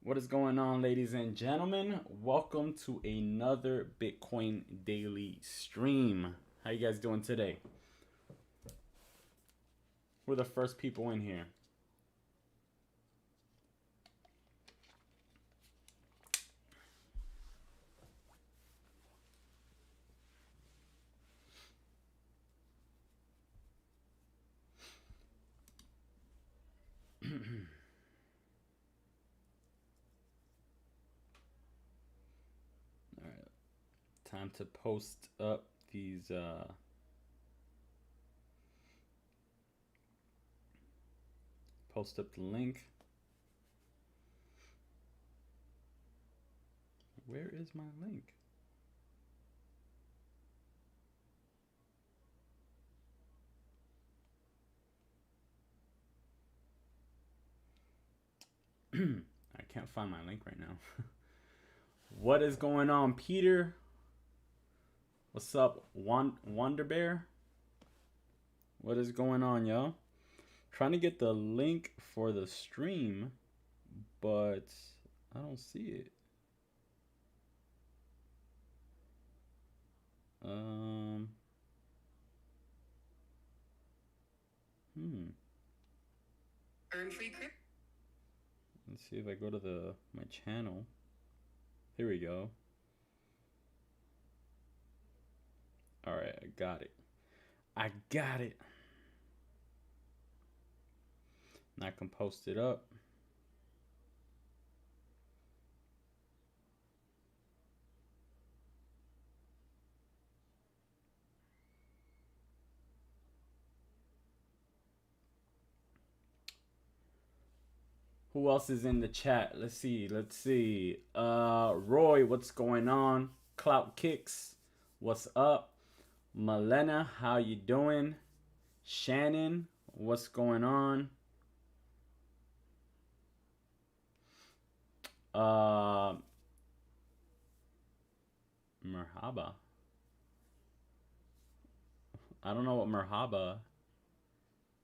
What is going on, ladies and gentlemen? Welcome to another Bitcoin daily stream. How you guys doing today? We're the first people in here. All right, time to post up these post up the link. Where is my link? I can't find my link right now. What is going on, Peter? What's up, Wonder Bear? What is going on, yo? Trying to get the link for the stream, but I don't see it. Earn free crypto. Let's see if I go to my channel. Here we go. All right, I got it. I got it. And I can post it up. Who else is in the chat? Let's see. Roy, what's going on? Clout Kicks, what's up? Malena, how you doing? Shannon, what's going on? Merhaba. I don't know what merhaba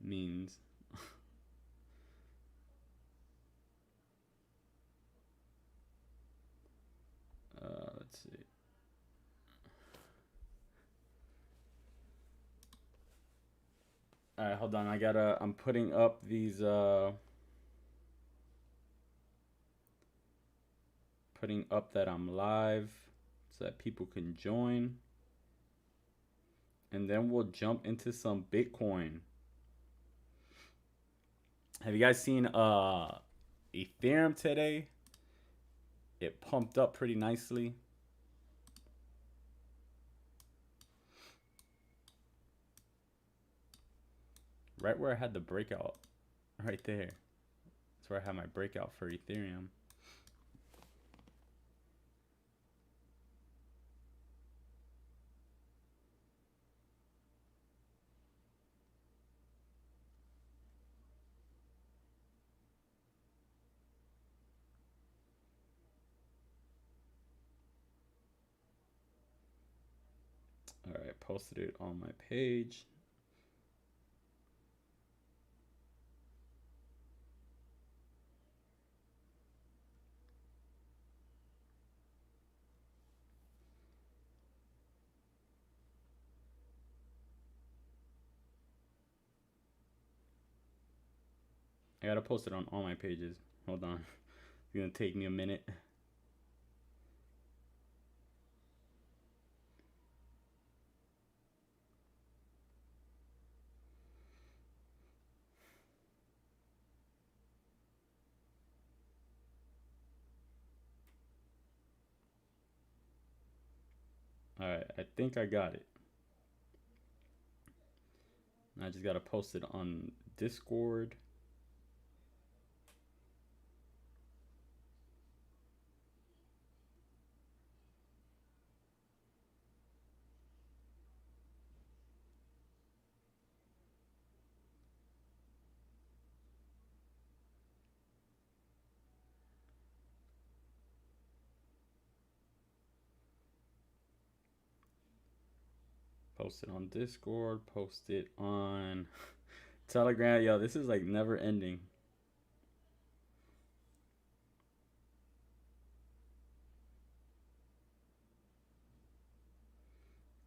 means. Let's see. All right, hold on. I'm putting up these, putting up that I'm live so that people can join. And then we'll jump into some Bitcoin. Have you guys seen Ethereum today? It pumped up pretty nicely. Right where I had the breakout. Right there. That's where I had my breakout for Ethereum. All right, posted it on my page. I gotta post it on all my pages. Hold on. It's gonna take me a minute. All right, I think I got it. I just gotta post it on Discord. Post it on Discord. Post it on Telegram. Yo, this is like never ending.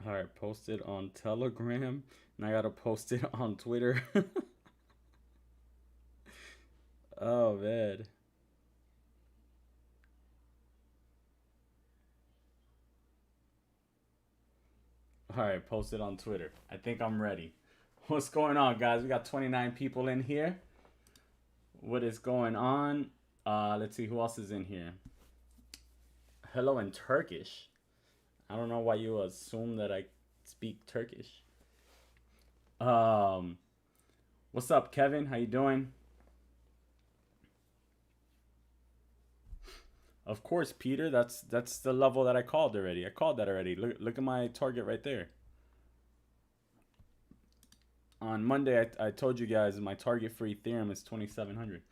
All right, post it on Telegram, and I gotta post it on Twitter. Oh man. All right, post it on Twitter. I think I'm ready. What's going on, guys? We got 29 people in here. What is going on? Let's see who else is in here. Hello in Turkish. I don't know why you assume that I speak Turkish. What's up, Kevin? How you doing? Of course, Peter. That's the level that I called already. I called that already. Look at my target right there. On Monday, I told you guys my target for Ethereum is 2,700.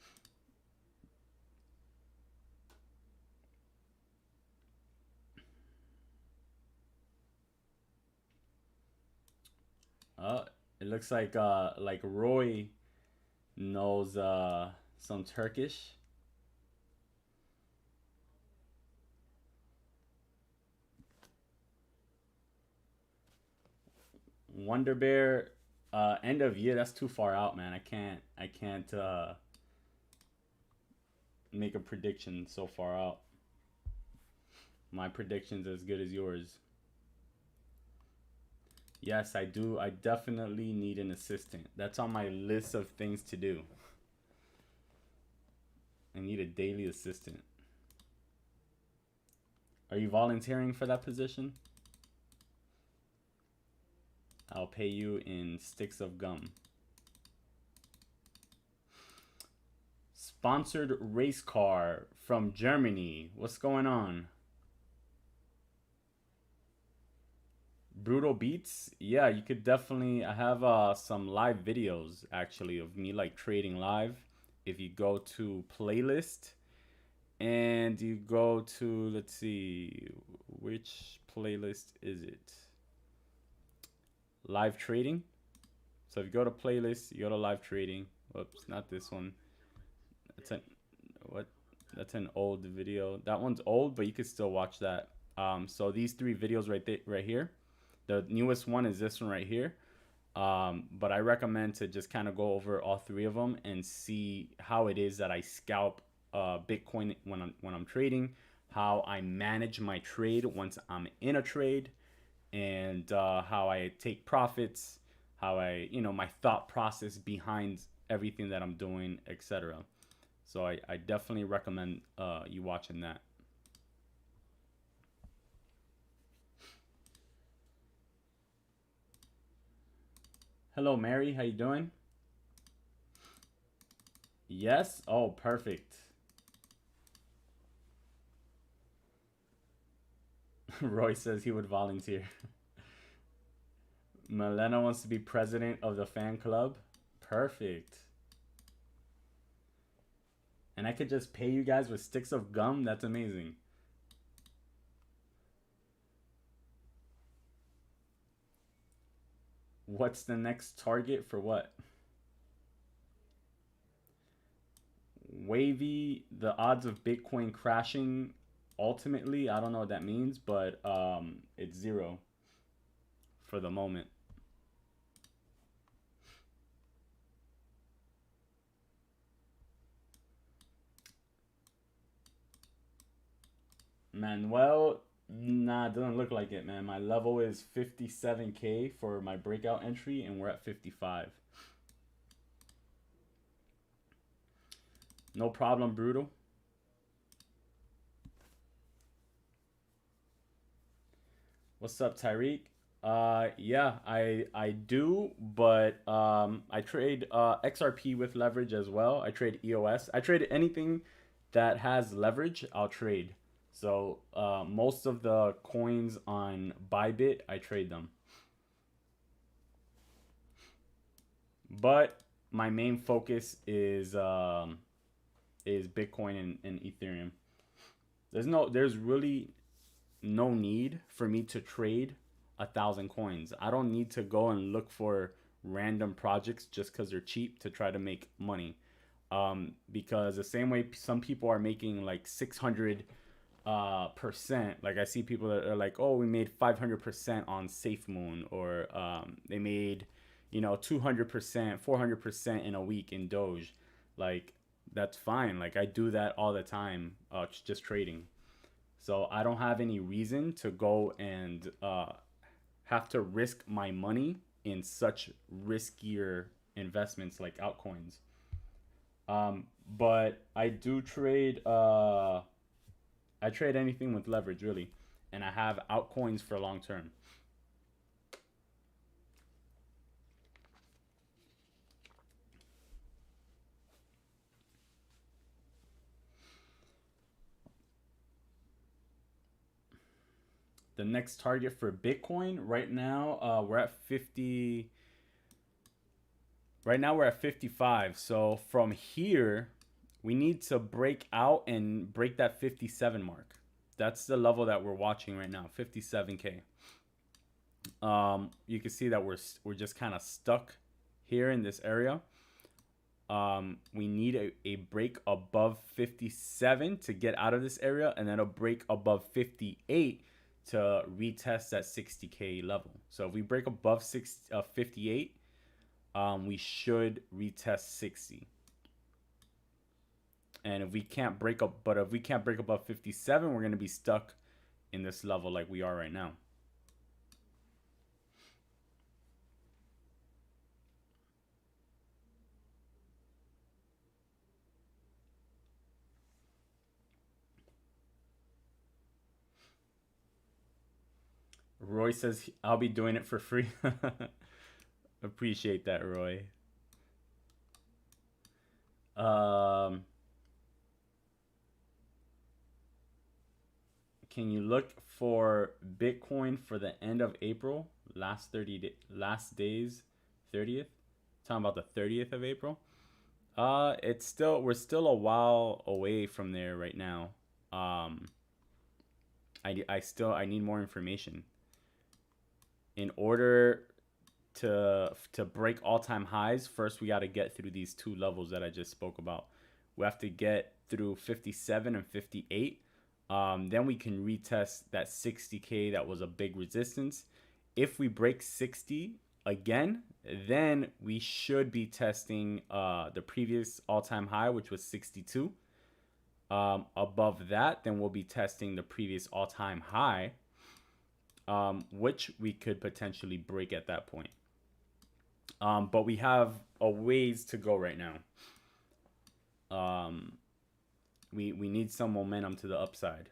It looks like Roy knows some Turkish. Wonder Bear, end of year. That's too far out, man. I can't make a prediction so far out. My prediction's as good as yours. Yes, I do. I definitely need an assistant. That's on my list of things to do. I need a daily assistant. Are you volunteering for that position? I'll pay you in sticks of gum. Sponsored race car from Germany. What's going on? Brutal Beats? Yeah, you could definitely. I have some live videos actually of me like trading live. If you go to playlist and you go to, let's see, which playlist is it? Live trading. So if you go to playlist, you go to live trading. Whoops, not this one. That's an what? That's an old video. That one's old, but you could still watch that. So these three videos right here. The newest one is this one right here. But I recommend to just kind of go over all three of them and see how it is that I scalp Bitcoin when I'm trading, how I manage my trade once I'm in a trade, and how I take profits, how I, my thought process behind everything that I'm doing, etc. So I definitely recommend you watching that. Hello, Mary. How you doing? Yes? Oh, perfect. Roy says he would volunteer. Milena wants to be president of the fan club. Perfect. And I could just pay you guys with sticks of gum. That's amazing. What's the next target for what? Wavy, the odds of Bitcoin crashing ultimately, I don't know what that means, but it's 0 for the moment. Manuel, nah, it doesn't look like it, man. My level is 57K for my breakout entry, and we're at 55. No problem, Brutal. What's up, Tyreek? Yeah, I do, but I trade XRP with leverage as well. I trade EOS. I trade anything that has leverage, I'll trade. So most of the coins on Bybit, I trade them. But my main focus is Bitcoin and Ethereum. There's really no need for me to trade 1,000 coins. I don't need to go and look for random projects just because they're cheap to try to make money. Because the same way some people are making like 600 percent. Like I see people that are like, oh, we made 500% on SafeMoon, or they made, you know, 200%, 400% in a week in Doge. Like that's fine. Like I do that all the time, just trading. So I don't have any reason to go and have to risk my money in such riskier investments like altcoins. But I do trade. I trade anything with leverage really, and I have altcoins for long term. The next target for Bitcoin right now, we're at 50. Right now we're at 55. So from here, we need to break out and break that 57 mark. That's the level that we're watching right now, 57K. You can see that we're just kind of stuck here in this area. We need a break above 57 to get out of this area, and then a break above 58 to retest that 60K level. So if we break above 58, we should retest 60. And if we can't break up, but if we can't break above 57, we're going to be stuck in this level like we are right now. Roy says I'll be doing it for free. Appreciate that, Roy. Can you look for Bitcoin for the end of April? Last days, 30th. Talking about the 30th of April. We're still a while away from there right now. I need more information. In order to break all-time highs, first we got to get through these two levels that I just spoke about. We have to get through 57 and 58. Then we can retest that 60K that was a big resistance. If we break 60 again, then we should be testing the previous all-time high, which was 62. Above that, then we'll be testing the previous all-time high, which we could potentially break at that point. But we have a ways to go right now. We need some momentum to the upside.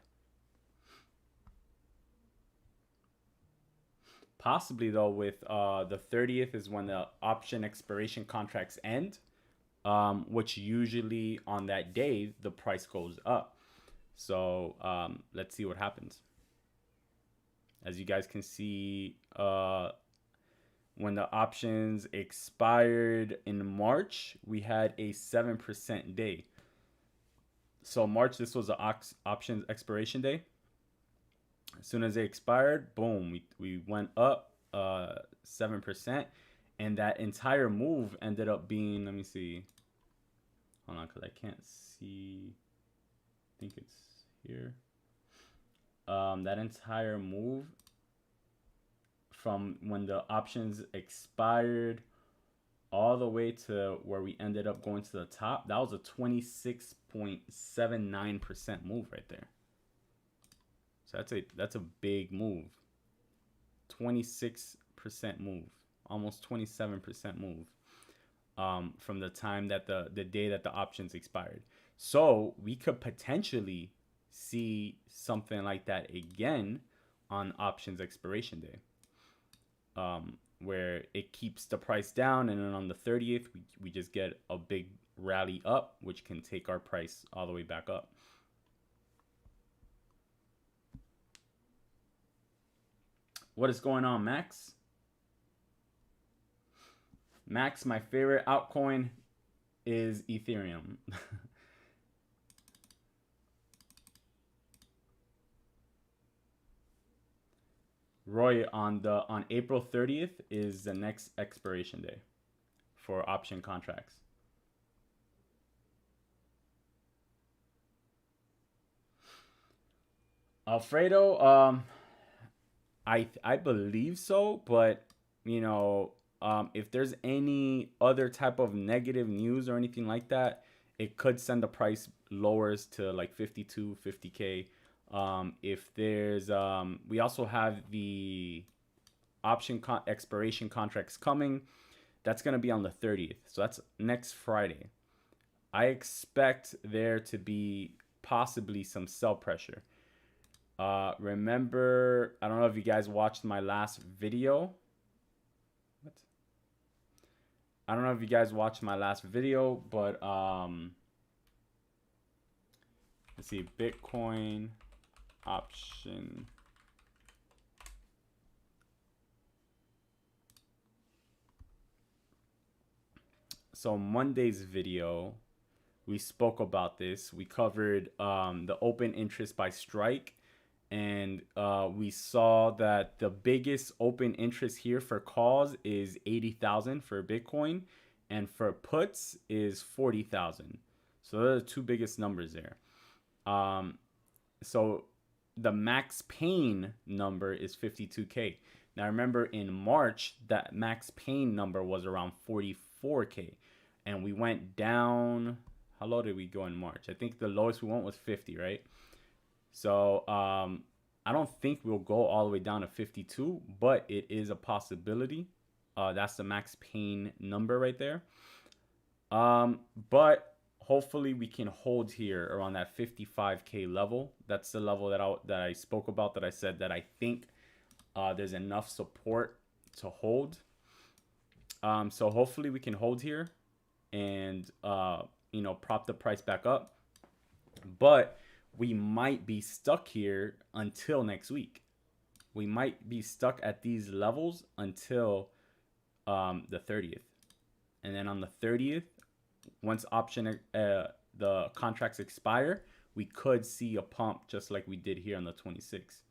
Possibly though, with the 30th is when the option expiration contracts end, which usually on that day the price goes up. So let's see what happens. As you guys can see, when the options expired in March, we had a 7% day. So March, this was the options expiration day. As soon as they expired, boom, we went up 7%. And that entire move ended up being, let me see. Hold on, because I can't see. I think it's here. That entire move from when the options expired all the way to where we ended up going to the top, that was a 26.79% move right there. So that's a big move. 26% move, almost 27% move from the time that the day that the options expired. So we could potentially see something like that again on options expiration day, where it keeps the price down, and then on the 30th we just get a big rally up, which can take our price all the way back up. What is going on, Max? Max, my favorite altcoin is Ethereum. Roy, on April 30th is the next expiration day for option contracts. Alfredo, I believe so, but you know, if there's any other type of negative news or anything like that, it could send the price lowers to like 52, 50K. If there's we also have the expiration contracts coming. That's going to be on the 30th. So that's next Friday. I expect there to be possibly some sell pressure. Remember, I don't know if you guys watched my last video. What? I don't know if you guys watched my last video, but let's see, Bitcoin option. So Monday's video, we spoke about this. We covered the open interest by strike, and we saw that the biggest open interest here for calls is 80,000 for Bitcoin, and for puts is 40,000. So those are the two biggest numbers there. So the max pain number is 52K. Now remember, in March, that max pain number was around 44K, and we went down. How low did we go in March? I think the lowest we went was 50, right? So I don't think we'll go all the way down to 52, but it is a possibility. That's the max pain number right there. But hopefully we can hold here around that 55K level. That's the level that I spoke about, that I said that I think there's enough support to hold. So hopefully we can hold here and prop the price back up. But we might be stuck here until next week. We might be stuck at these levels until the 30th. And then on the 30th, once the contracts expire, we could see a pump just like we did here on the 26th.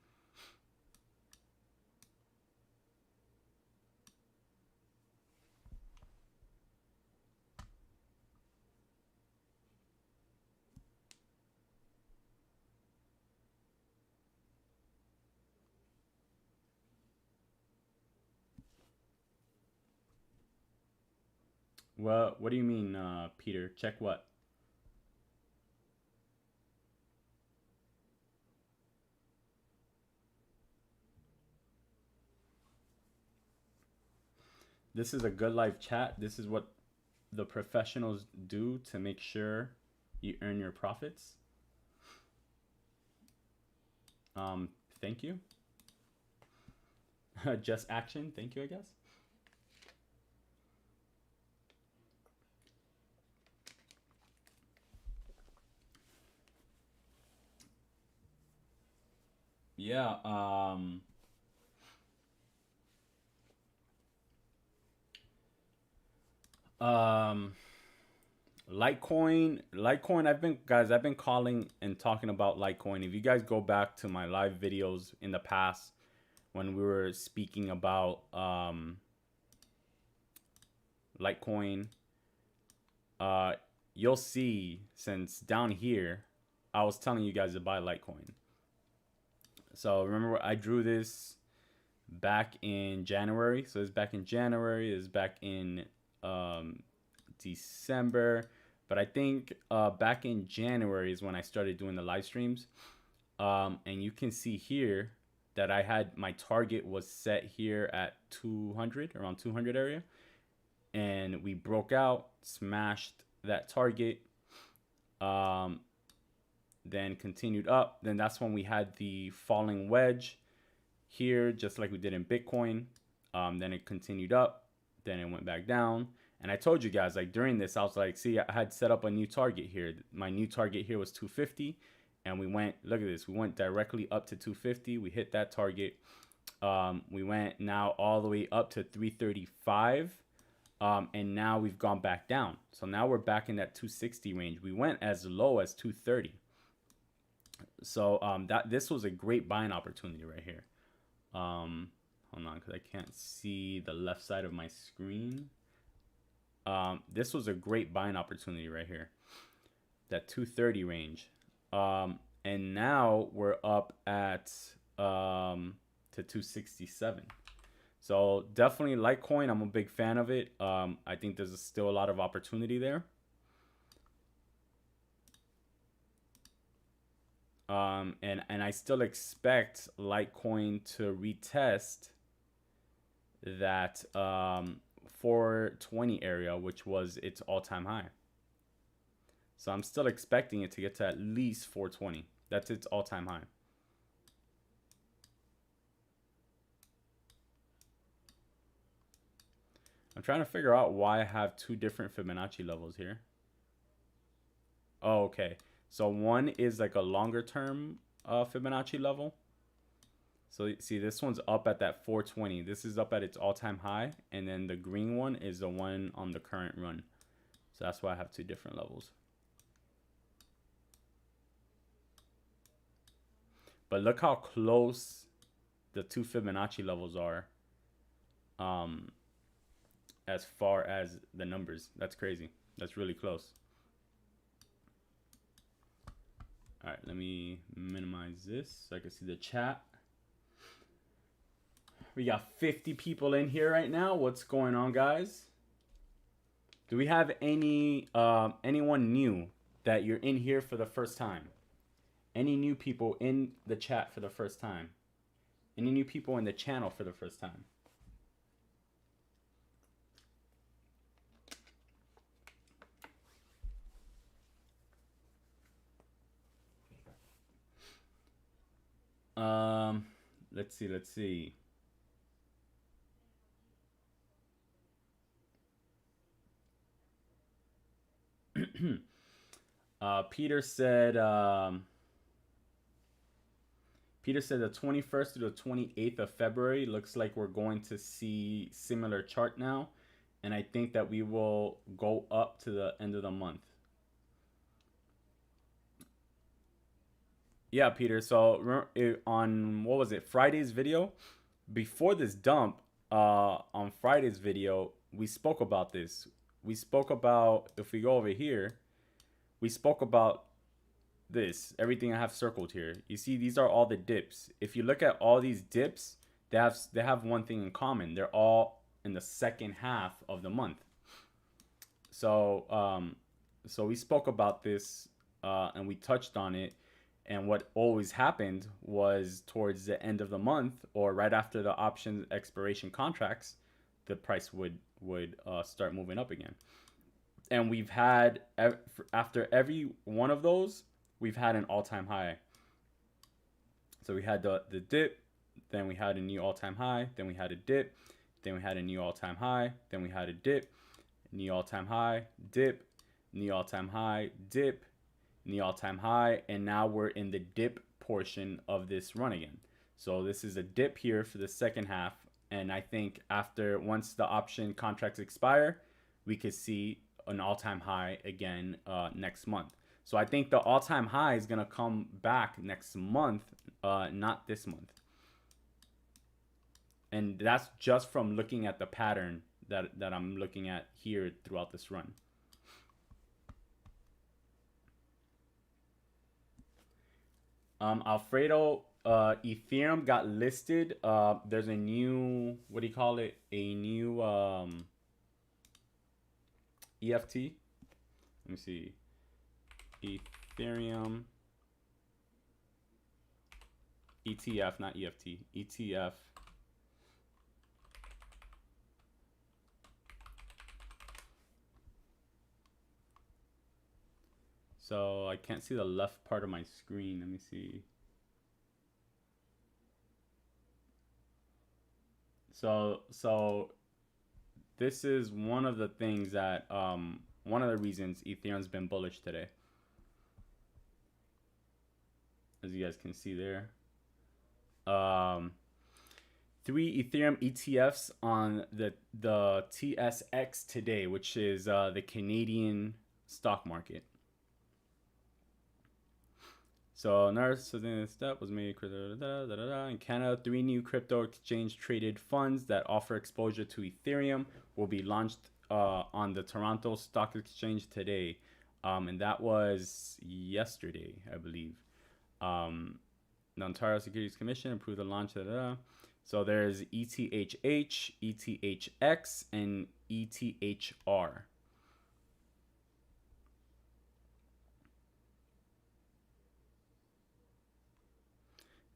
Well, what do you mean, Peter? Check what? This is a good live chat. This is what the professionals do to make sure you earn your profits. Thank you. Just action. Thank you, I guess. Yeah. Litecoin. I've been calling and talking about Litecoin. If you guys go back to my live videos in the past when we were speaking about Litecoin, you'll see, since down here I was telling you guys to buy Litecoin. So remember, I drew this back in January. So it's back in January. It's back in December. But I think back in January is when I started doing the live streams. And you can see here that I had my target was set here at 200, around 200 area. And we broke out, smashed that target. Then continued up. Then that's when we had the falling wedge here, just like we did in Bitcoin. Then it continued up, then it went back down. And I told you guys, like, during this, I was like, see, I had set up a new target here. My new target here was 250, and we went, look at this, we went directly up to 250. We hit that target. We went now all the way up to 335. And now we've gone back down. So now we're back in that 260 range. We went as low as 230. So this was a great buying opportunity right here. Hold on, because I can't see the left side of my screen. This was a great buying opportunity right here. That 230 range. and now we're up at to 267. So definitely Litecoin, I'm a big fan of it. I think there's still a lot of opportunity there. And I still expect Litecoin to retest that 420 area, which was its all-time high. So I'm still expecting it to get to at least 420. That's its all-time high. I'm trying to figure out why I have two different Fibonacci levels here. Oh, okay. So one is like a longer term Fibonacci level. So see, this one's up at that 420. This is up at its all-time high. And then the green one is the one on the current run. So that's why I have two different levels. But look how close the two Fibonacci levels are as far as the numbers. That's crazy. That's really close. All right, let me minimize this so I can see the chat. We got 50 people in here right now. What's going on, guys? Do we have any anyone new that you're in here for the first time? Any new people in the chat for the first time? Any new people in the channel for the first time? Let's see. Peter said the 21st to the 28th of February looks like we're going to see similar chart now, and I think that we will go up to the end of the month. Yeah, Peter. So on, what was it, Friday's video, before this dump, on Friday's video, we spoke about this. We spoke about, if we go over here, we spoke about this, everything I have circled here. You see, these are all the dips. If you look at all these dips, they have one thing in common. They're all in the second half of the month. So so we spoke about this and we touched on it. And what always happened was towards the end of the month or right after the option expiration contracts, the price would start moving up again. And we've had, after every one of those, we've had an all-time high. So we had the dip, then we had a new all-time high, then we had a dip, then we had a new all-time high, then we had a dip, new all-time high, dip, new all-time high, dip, new all-time high, and now we're in the dip portion of this run again. So this is a dip here for the second half, and I think once the option contracts expire, we could see an all-time high again next month. So I think the all-time high is gonna come back next month, not this month. And that's just from looking at the pattern that I'm looking at here throughout this run. Alfredo, Ethereum got listed. There's a new, what do you call it? A new EFT. Let me see. Ethereum ETF, not EFT. ETF. So I can't see the left part of my screen. Let me see. So this is one of the things that one of the reasons Ethereum's been bullish today, as you guys can see there. 3 Ethereum ETFs on the TSX today, which is the Canadian stock market. So another step was made in Canada. 3 new crypto exchange traded funds that offer exposure to Ethereum will be launched on the Toronto Stock Exchange today, and that was yesterday, I believe. The Ontario Securities Commission approved the launch of so there's ETHH, ETHX, and ETHR.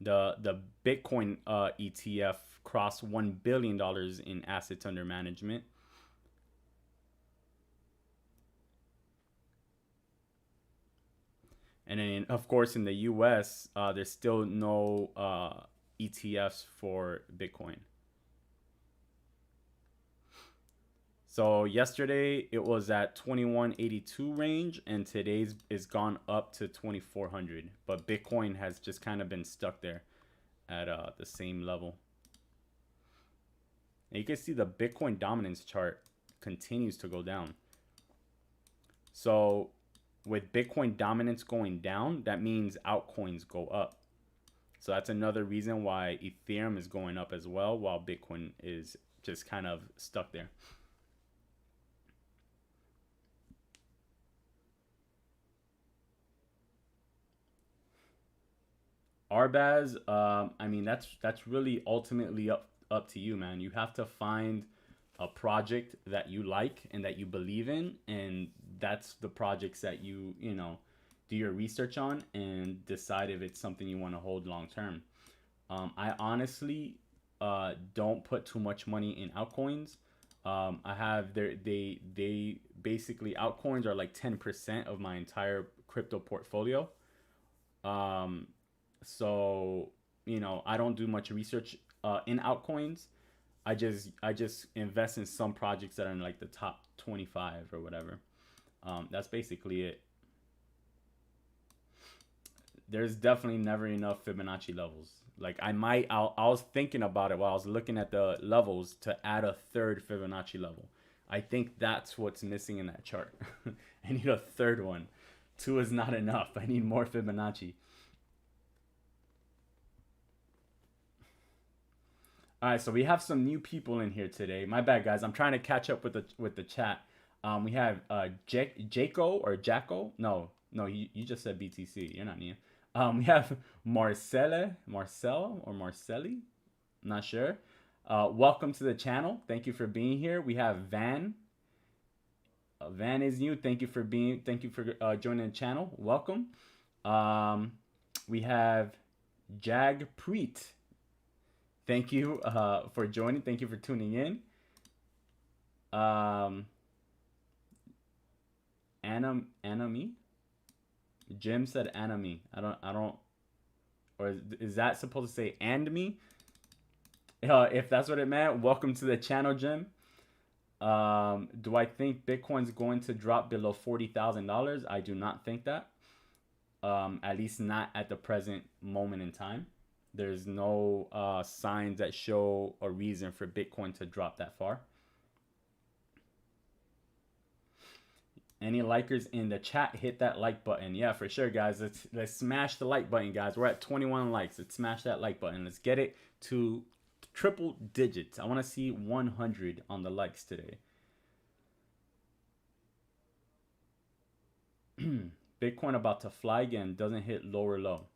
The Bitcoin ETF crossed $1 billion in assets under management. And then, of course, in the US, there's still no ETFs for Bitcoin. So yesterday it was at 2182 range, and today's is gone up to 2400. But Bitcoin has just kind of been stuck there at the same level. And you can see the Bitcoin dominance chart continues to go down. So with Bitcoin dominance going down, that means altcoins go up. So that's another reason why Ethereum is going up as well, while Bitcoin is just kind of stuck there. Arbaz, I mean, that's really ultimately up to you, man. You have to find a project that you like and that you believe in, and that's the projects that you do your research on and decide if it's something you want to hold long term. I honestly don't put too much money in altcoins. I have they basically, altcoins are like 10% of my entire crypto portfolio. So I don't do much research in altcoins. I just invest in some projects that are in like the top 25 or whatever. That's basically it. There's definitely never enough Fibonacci levels. Like I was thinking about it while I was looking at the levels to add a third Fibonacci level. I think that's what's missing in that chart. I need a third one. 2 is not enough. I need more Fibonacci. All right, so we have some new people in here today. My bad, guys. I'm trying to catch up with the chat. We have Jaco or Jacko. No, you just said BTC. You're not new. We have Marcel or Marcelli. Not sure. Welcome to the channel. Thank you for being here. We have Van. Van is new. Thank you for joining the channel. Welcome. We have Jagpreet. Thank you for joining. Thank you for tuning in. Anami. Jim said Anami. I don't. Or is that supposed to say and me? If that's what it meant, welcome to the channel, Jim. Do I think Bitcoin's going to drop below $40,000? I do not think that. At least not at the present moment in time. There's no signs that show a reason for Bitcoin to drop that far. Any likers in the chat, hit that like button. Yeah, for sure, guys. Let's smash the like button, guys. We're at 21 likes. Let's smash that like button. Let's get it to triple digits. I want to see 100 on the likes today. Bitcoin about to fly again. Doesn't hit lower low.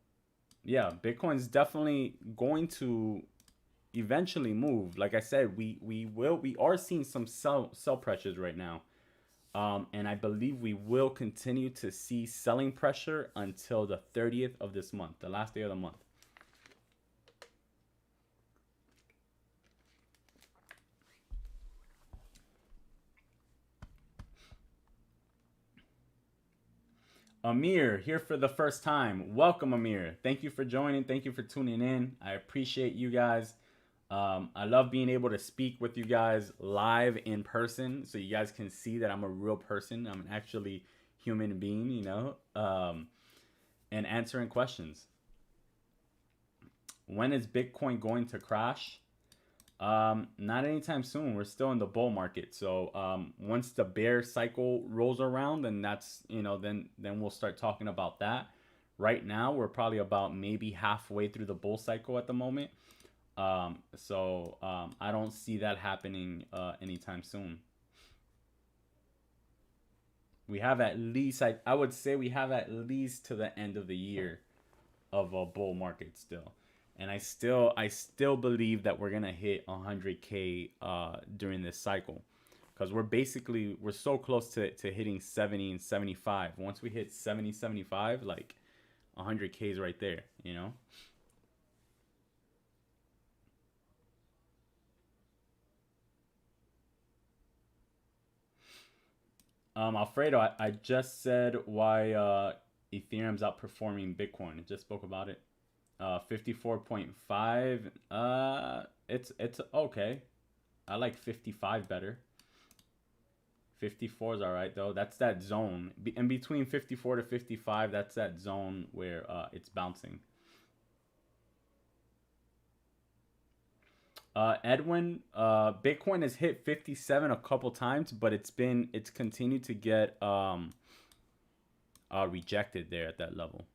Yeah, Bitcoin's definitely going to eventually move. Like I said, we are seeing some sell pressures right now. And I believe we will continue to see selling pressure until the 30th of this month, the last day of the month. Amir, here for the first time. Welcome, Amir. Thank you for joining. Thank you for tuning in. I appreciate you guys. I love being able to speak with you guys live in person so you guys can see that I'm a real person. I'm an actually human being, and answering questions. When is Bitcoin going to crash? Not anytime soon. We're still in the bull market. So once the bear cycle rolls around, then that's, then we'll start talking about that. Right now, we're probably about maybe halfway through the bull cycle at the moment. So I don't see that happening anytime soon. We have at least, I would say we have at least to the end of the year of a bull market still. And I still believe that we're gonna hit 100K during this cycle, because we're so close to hitting 70 and 75. Once we hit 70, 75, like 100K is right there, you know. Alfredo, I just said why Ethereum's outperforming Bitcoin. I just spoke about it. 54.5. It's okay. I like 55 better. 54 is all right though. That's that zone. In between 54 to 55, that's that zone where it's bouncing. Edwin, Bitcoin has hit 57 a couple times, but it's continued to get rejected there at that level.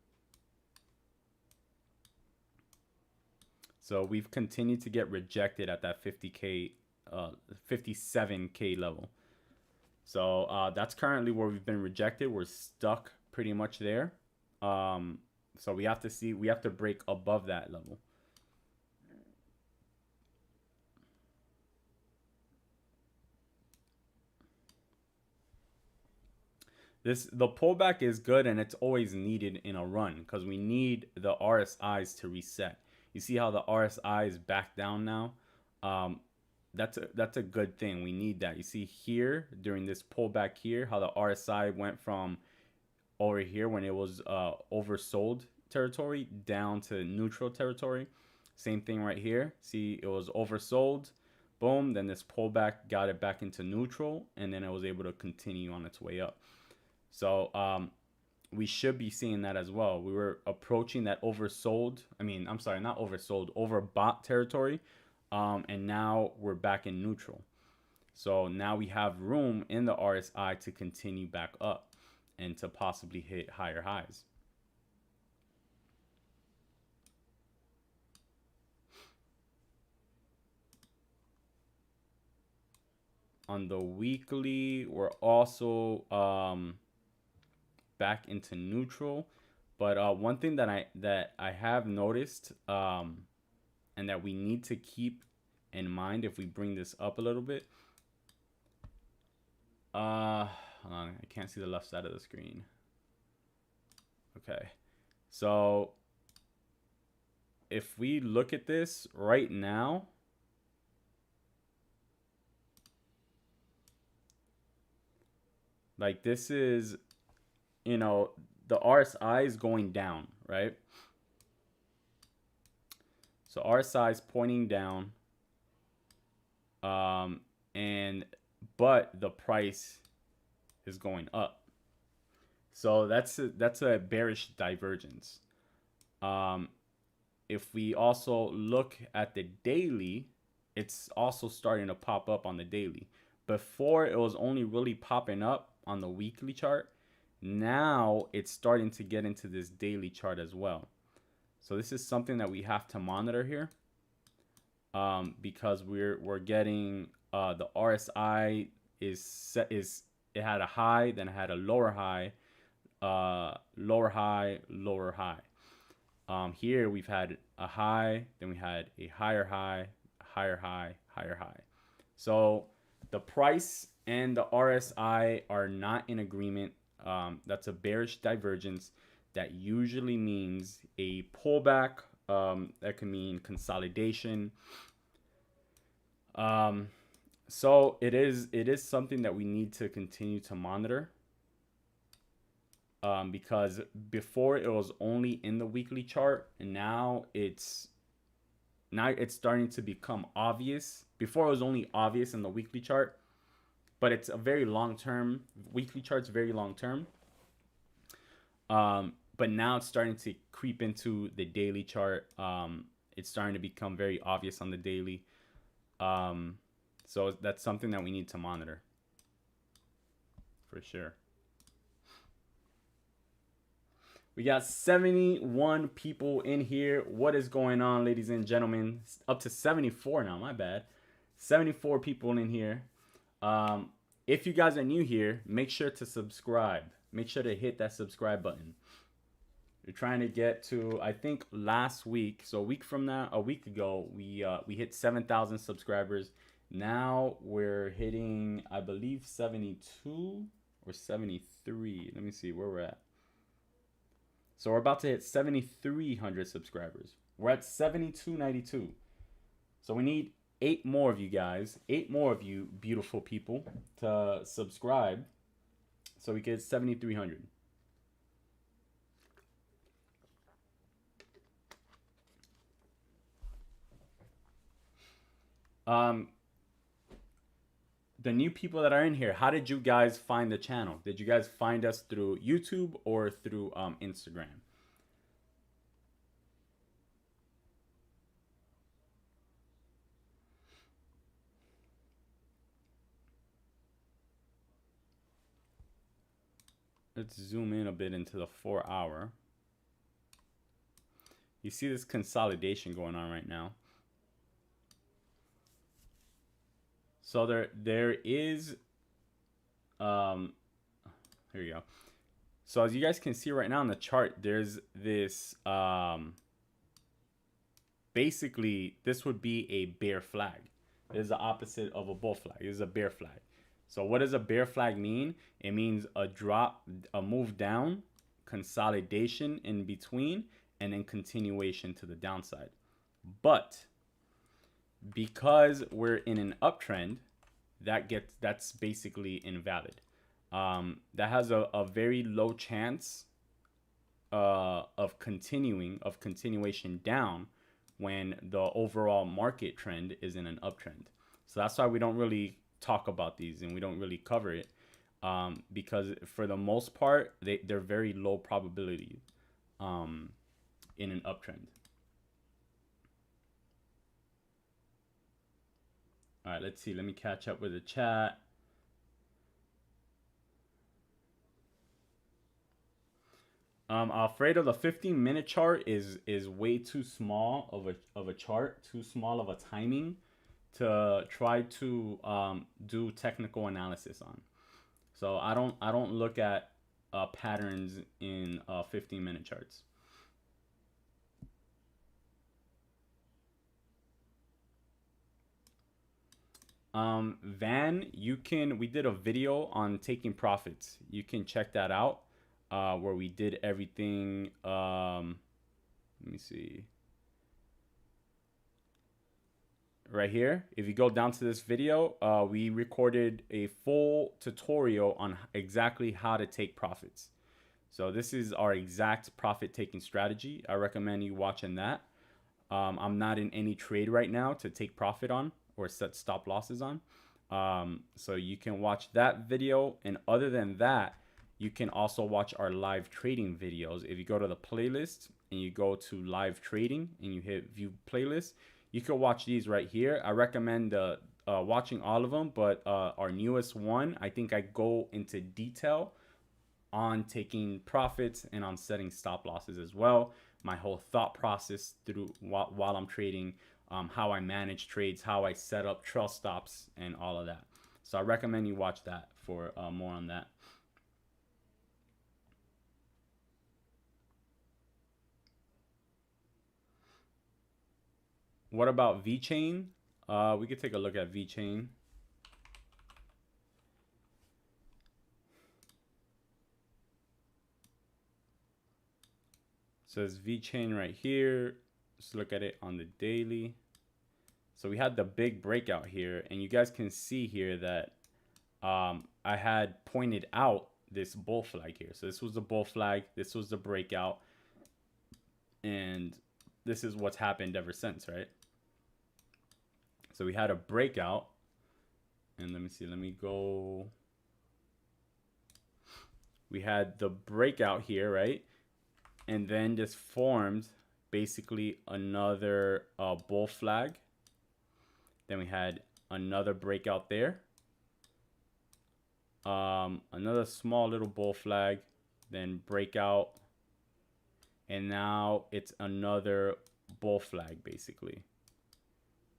So we've continued to get rejected at that 50K, 57K level. So that's currently where we've been rejected. We're stuck pretty much there. So we have to break above that level. The pullback is good, and it's always needed in a run because we need the RSIs to reset. You see how the RSI is back down now? That's a good thing. We need that. You see here during this pullback here, how the RSI went from over here when it was oversold territory down to neutral territory. Same thing right here. See, it was oversold. Boom. Then this pullback got it back into neutral, and then it was able to continue on its way up. So we should be seeing that as well. We were approaching that oversold. I'm sorry, not oversold, overbought territory. And now we're back in neutral. So now we have room in the RSI to continue back up and to possibly hit higher highs. On the weekly, we're also back into neutral. But one thing that I have noticed and that we need to keep in mind if we bring this up a little bit. Hold on, I can't see the left side of the screen. Okay, so if we look at this right now, like this is, you know, the RSI is going down, right? So RSI is pointing down, but the price is going up. So that's a bearish divergence. If we also look at the daily, it's also starting to pop up on the daily. Before it was only really popping up on the weekly chart. Now it's starting to get into this daily chart as well. So this is something that we have to monitor here, because we're getting the RSI it had a high, then it had a lower high, lower high, lower high. Here we've had a high, then we had a higher high, higher high, higher high. So the price and the RSI are not in agreement. That's a bearish divergence. That usually means a pullback. That can mean consolidation. So it is something that we need to continue to monitor. Because before it was only in the weekly chart, and now it's starting to become obvious. Before it was only obvious in the weekly chart, but it's a very long term. Weekly chart's very long term. But now it's starting to creep into the daily chart. It's starting to become very obvious on the daily. So that's something that we need to monitor for sure. We got 71 people in here. What is going on, ladies and gentlemen? Up to 74 now, my bad. 74 people in here. If you guys are new here, make sure to subscribe. Make sure to hit that subscribe button. We're trying to get to, I think last week, so a week ago, we hit 7,000 subscribers. Now we're hitting, I believe, 72 or 73. Let me see where we're at. So we're about to hit 7,300 subscribers. We're at 7,292. So we need 8 more of you guys, 8 more of you beautiful people to subscribe so we get 7,300. The new people that are in here, how did you guys find the channel? Did you guys find us through YouTube or through Instagram? Let's zoom in a bit into the 4 hour. You see this consolidation going on right now. So there is, here you go. So as you guys can see right now on the chart, there's this, basically this would be a bear flag. This is the opposite of a bull flag. This is a bear flag. So what does a bear flag mean? It means a drop, a move down, consolidation in between, and then continuation to the downside. But because we're in an uptrend, that's basically invalid. That has a very low chance of continuation down when the overall market trend is in an uptrend. So that's why we don't really talk about these and we don't really cover it, because for the most part they're very low probability in an uptrend. All right, let's see. Let me catch up with the chat. Alfredo, the 15-minute chart is way too small of a chart, too small of a timing to try to do technical analysis on. So I don't look at patterns in 15-minute charts. Van, we did a video on taking profits. You can check that out, where we did everything. Let me see. Right here, if you go down to this video, we recorded a full tutorial on exactly how to take profits. So this is our exact profit taking strategy. I recommend you watching that. I'm not in any trade right now to take profit on or set stop losses on. So you can watch that video. And other than that, you can also watch our live trading videos. If you go to the playlist and you go to live trading and you hit view playlist, you can watch these right here. I recommend watching all of them, but our newest one, I think I go into detail on taking profits and on setting stop losses as well. My whole thought process through while I'm trading, how I manage trades, how I set up trail stops, and all of that. So I recommend you watch that for more on that. What about VeChain? We could take a look at VeChain. So it's VeChain right here. Let's look at it on the daily. So we had the big breakout here, and you guys can see here that I had pointed out this bull flag here. So this was the bull flag, this was the breakout, and this is what's happened ever since, right? So we had a breakout, and let me see, let me go. We had the breakout here, right? And then this formed basically another bull flag. Then we had another breakout there. Another small little bull flag, then breakout. And now it's another bull flag basically.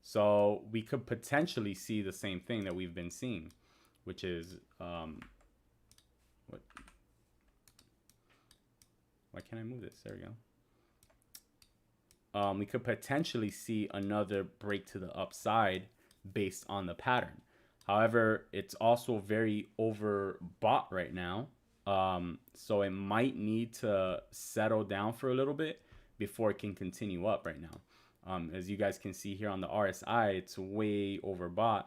So we could potentially see the same thing that we've been seeing, which is, what Why can't I move this? There we go. We could potentially see another break to the upside based on the pattern. However, it's also very overbought right now. So it might need to settle down for a little bit before it can continue up right now. As you guys can see here on the RSI, it's way overbought,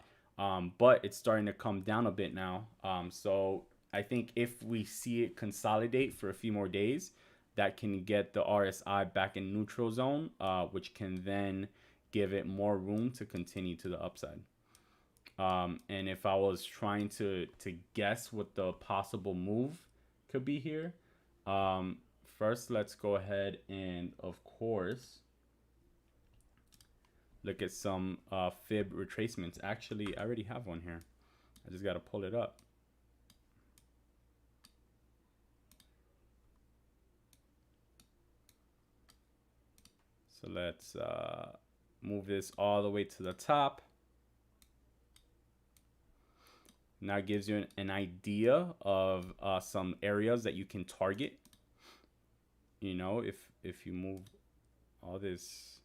but it's starting to come down a bit now. So I think if we see it consolidate for a few more days, that can get the RSI back in neutral zone, which can then give it more room to continue to the upside. And if I was trying to guess what the possible move could be here, first let's go ahead and, of course, look at some fib retracements. Actually, I already have one here. I just got to pull it up. So let's move this all the way to the top. Now it gives you an idea of some areas that you can target. You know, if you move all this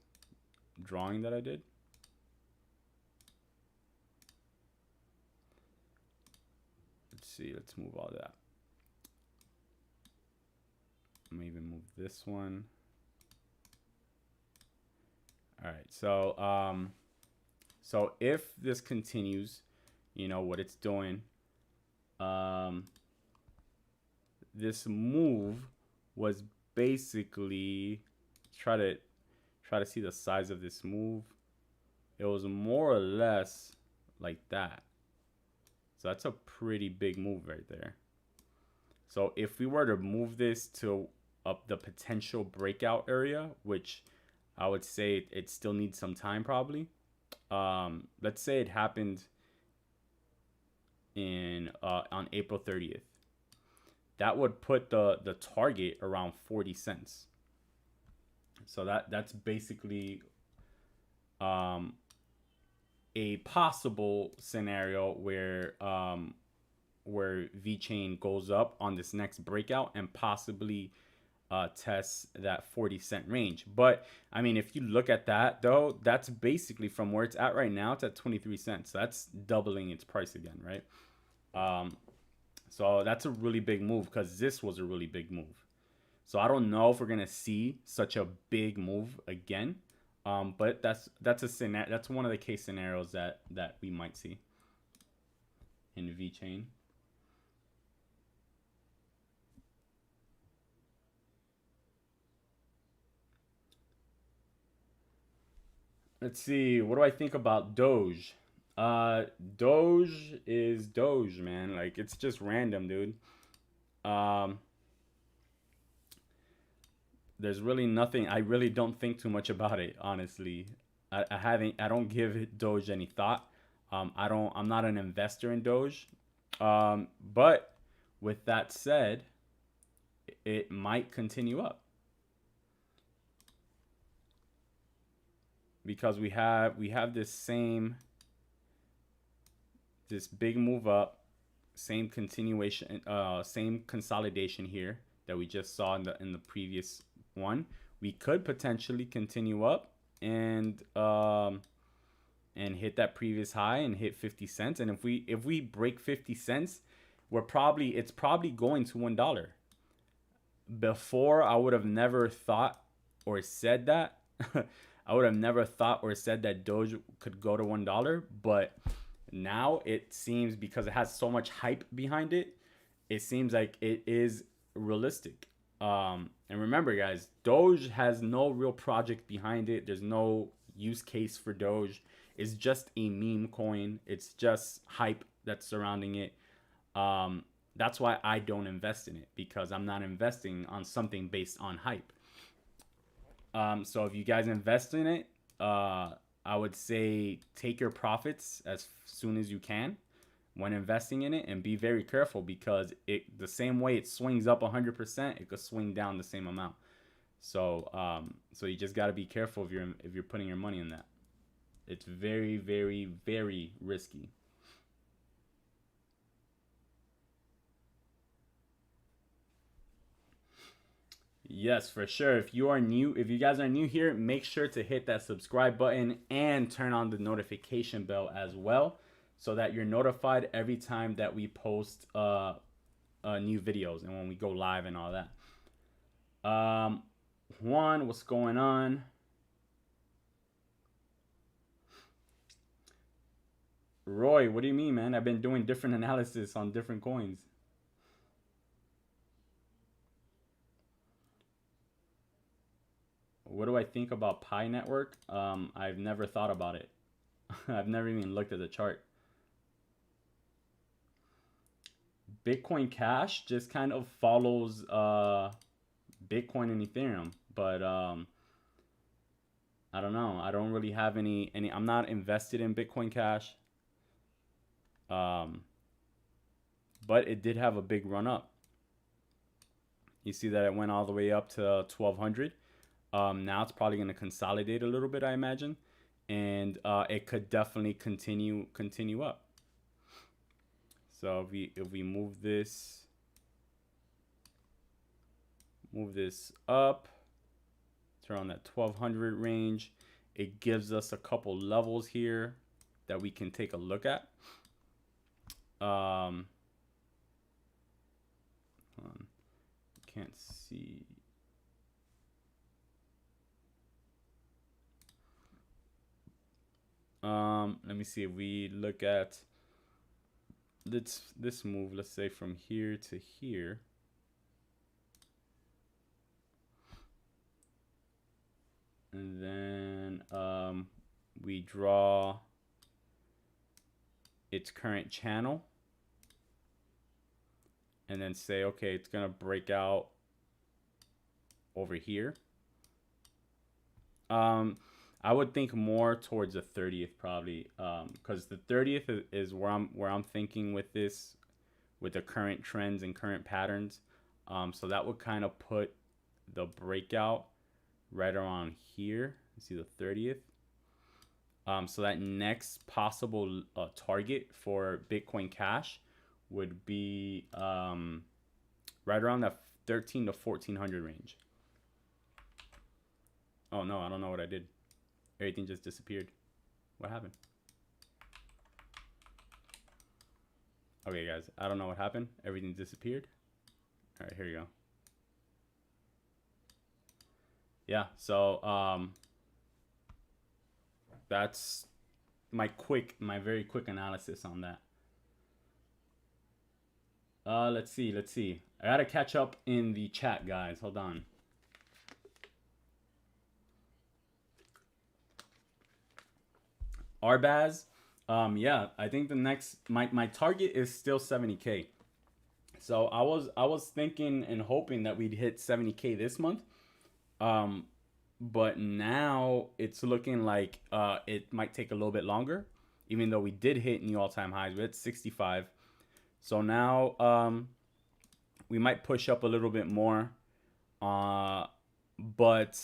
drawing that I did. Let's see, let's move all that. I'm gonna even move this one. All right, so if this continues, you know what it's doing. This move was basically try to see the size of this move. It was more or less like that. So that's a pretty big move right there. So if we were to move this to up the potential breakout area, which I would say it still needs some time probably. Let's say it happened in on April 30th. That would put the target around 40 cents. So that's basically a possible scenario where VeChain goes up on this next breakout and possibly tests that 40-cent range. But I mean, if you look at that though, that's basically from where it's at right now. It's at 23 cents. That's doubling its price again, right? So that's a really big move because this was a really big move. So I don't know if we're gonna see such a big move again. But that's a scenario. That's one of the case scenarios that we might see in VeChain. Let's see. What do I think about Doge? Doge is Doge, man. Like, it's just random, dude. There's really nothing. I really don't think too much about it, honestly. I don't give Doge any thought. I'm not an investor in Doge. But with that said, it might continue up. Because we have this big move up, same continuation, same consolidation here that we just saw in the previous one. We could potentially continue up and hit that previous high and hit 50 cents. And if we break 50 cents, it's probably going to $1. Before, I would have never thought or said that. I would have never thought or said that Doge could go to $1, but now it seems, because it has so much hype behind it, it seems like it is realistic. And remember, guys, Doge has no real project behind it. There's no use case for Doge. It's just a meme coin. It's just hype that's surrounding it. That's why I don't invest in it, because I'm not investing on something based on hype. So if you guys invest in it, I would say take your profits as soon as you can when investing in it, and be very careful, because the same way it swings up 100%, it could swing down the same amount. So so you just got to be careful if you're putting your money in that. It's very, very, very risky. Yes, for sure. If you guys are new here, make sure to hit that subscribe button and turn on the notification bell as well, so that you're notified every time that we post new videos and when we go live and all that. Juan, what's going on? Roy, what do you mean, man? I've been doing different analysis on different coins. What do I think about Pi Network? I've never thought about it. I've never even looked at the chart. Bitcoin Cash just kind of follows Bitcoin and Ethereum, but I don't know. I don't really have any. I'm not invested in Bitcoin Cash. But it did have a big run up. You see that it went all the way up to 1200. Now it's probably going to consolidate a little bit, I imagine, and it could definitely continue up. So if we move this up, turn on that 1200 range, it gives us a couple levels here that we can take a look at. Can't see. Let me see if we look at this move, let's say from here to here. And then we draw its current channel and then say, okay, it's gonna break out over here. I would think more towards the 30th probably, because the 30th is where I'm thinking with this, with the current trends and current patterns. So that would kind of put the breakout right around here. You see the 30th. So that next possible target for Bitcoin Cash would be right around that 13 to 1400 range. Oh no, I don't know what I did. Everything just disappeared. What happened? Okay, guys, I don't know what happened. Everything disappeared. All right, here you go. Yeah, so that's my very quick analysis on that. Let's see. I gotta catch up in the chat, guys. Hold on. Arbaz, yeah, I think the next my target is still 70K. So I was thinking and hoping that we'd hit 70K this month. But now it's looking like it might take a little bit longer, even though we did hit new all-time highs. We're at 65. So now we might push up a little bit more. But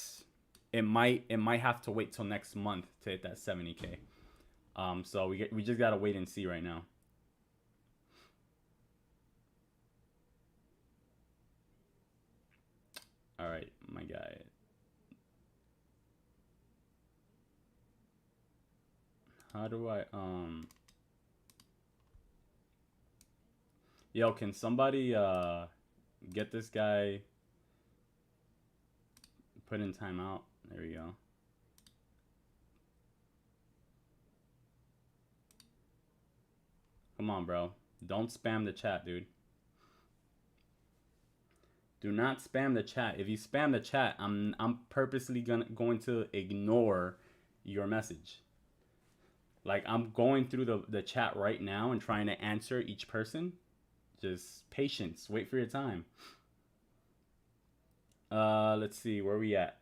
it might have to wait till next month to hit that 70K. So we just gotta wait and see right now. All right, my guy. How do I Yo, can somebody get this guy put in timeout? There we go. Come on, bro. Don't spam the chat, dude. Do not spam the chat. If you spam the chat, I'm purposely going to ignore your message. Like, I'm going through the chat right now and trying to answer each person. Just patience. Wait for your time. Let's see. Where are we at?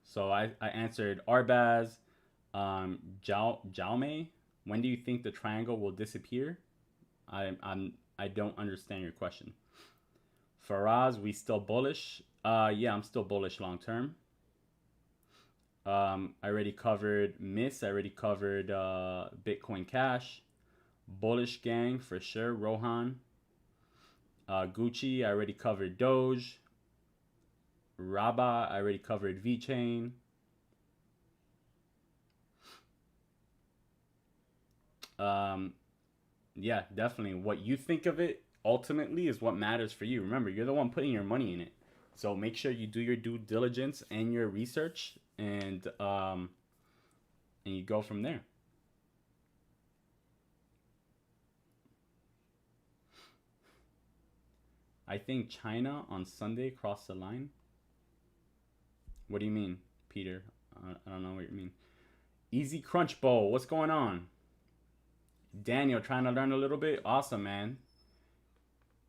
So I answered Arbaz. Jaume, when do you think the triangle will disappear? I don't understand your question. Faraz, we still bullish? Yeah, I'm still bullish long term. I already covered Miss. I already covered Bitcoin Cash. Bullish Gang for sure. Rohan. Gucci, I already covered Doge. Raba, I already covered VeChain. Yeah, definitely. What you think of it ultimately is what matters for you. Remember, you're the one putting your money in it. So make sure you do your due diligence and your research, and you go from there. I think China on Sunday crossed the line. What do you mean, Peter? I don't know what you mean. Easy Crunch Bowl. What's going on? Daniel, trying to learn a little bit? Awesome, man.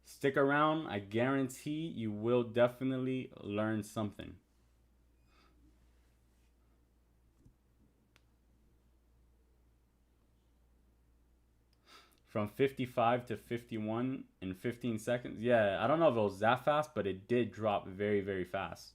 Stick around. I guarantee you will definitely learn something. From 55 to 51 in 15 seconds. Yeah, I don't know if it was that fast, but it did drop very, very fast.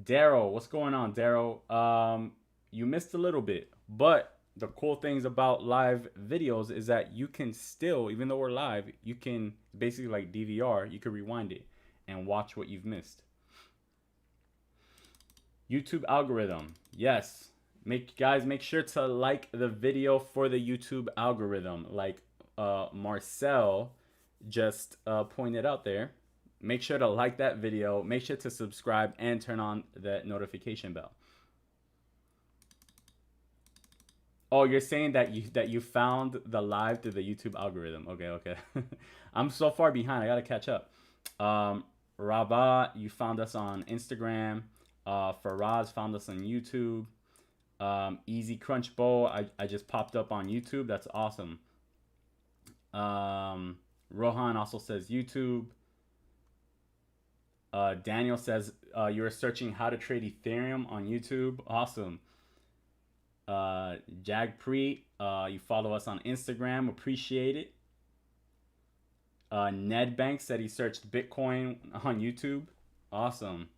Daryl, what's going on, Daryl? You missed a little bit, but the cool things about live videos is that you can still, even though we're live, you can basically like DVR, you can rewind it and watch what you've missed. YouTube algorithm. Yes. Make sure to like the video for the YouTube algorithm. Like Marcel just pointed out there. Make sure to like that video. Make sure to subscribe and turn on that notification bell. Oh, you're saying that you found the live through the YouTube algorithm. Okay. I'm so far behind. I gotta catch up. Rabat, you found us on Instagram. Faraz found us on YouTube. Easy Crunch Bowl, I just popped up on YouTube. That's awesome. Rohan also says YouTube. Daniel says you were searching how to trade Ethereum on YouTube. Awesome. Jagpreet, you follow us on Instagram. Appreciate it. Nedbank said he searched Bitcoin on YouTube. Awesome.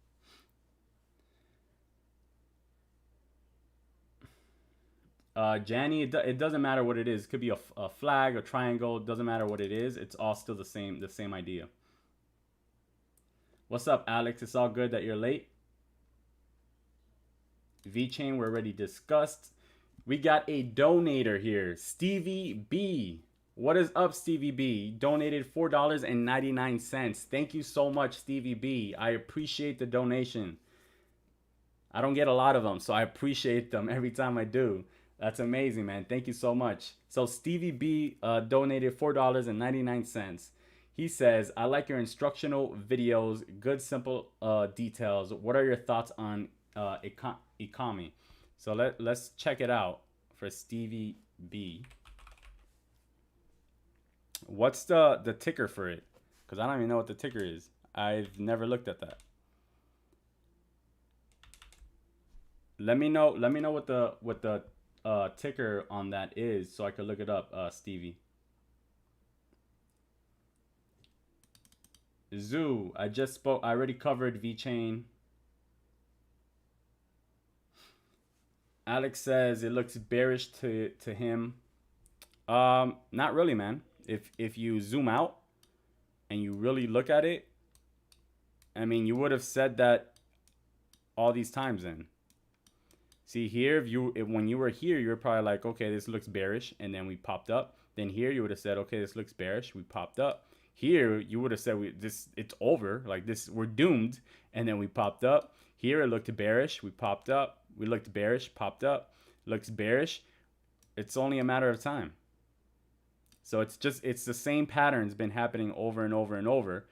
Janny, it doesn't matter what it is. It could be a flag, a triangle. It doesn't matter what it is. It's all still the same idea. What's up, Alex? It's all good that you're late. VeChain, we already discussed. We got a donator here, Stevie B. What is up, Stevie B? Donated $4.99. Thank you so much, Stevie B. I appreciate the donation. I don't get a lot of them, so I appreciate them every time I do. That's amazing, man. Thank you so much. So Stevie B donated $4.99. He says, I like your instructional videos, good, simple details. What are your thoughts on economy? So let's check it out for Stevie B. What's the ticker for it? Because I don't even know what the ticker is. I've never looked at that. Let me know what the ticker on that is so I could look it up, Stevie. Zoo, I already covered VeChain. Alex says it looks bearish to him. Not really, man. If you zoom out and you really look at it, I mean, you would have said that all these times then. See here, when you were here, you were probably like, okay, this looks bearish, and then we popped up. Then here, you would have said, okay, this looks bearish, we popped up. Here, you would have said, it's over, like this, we're doomed, and then we popped up. Here, it looked bearish, we popped up. We looked bearish, popped up. Looks bearish. It's only a matter of time. So it's the same pattern's been happening over and over and over.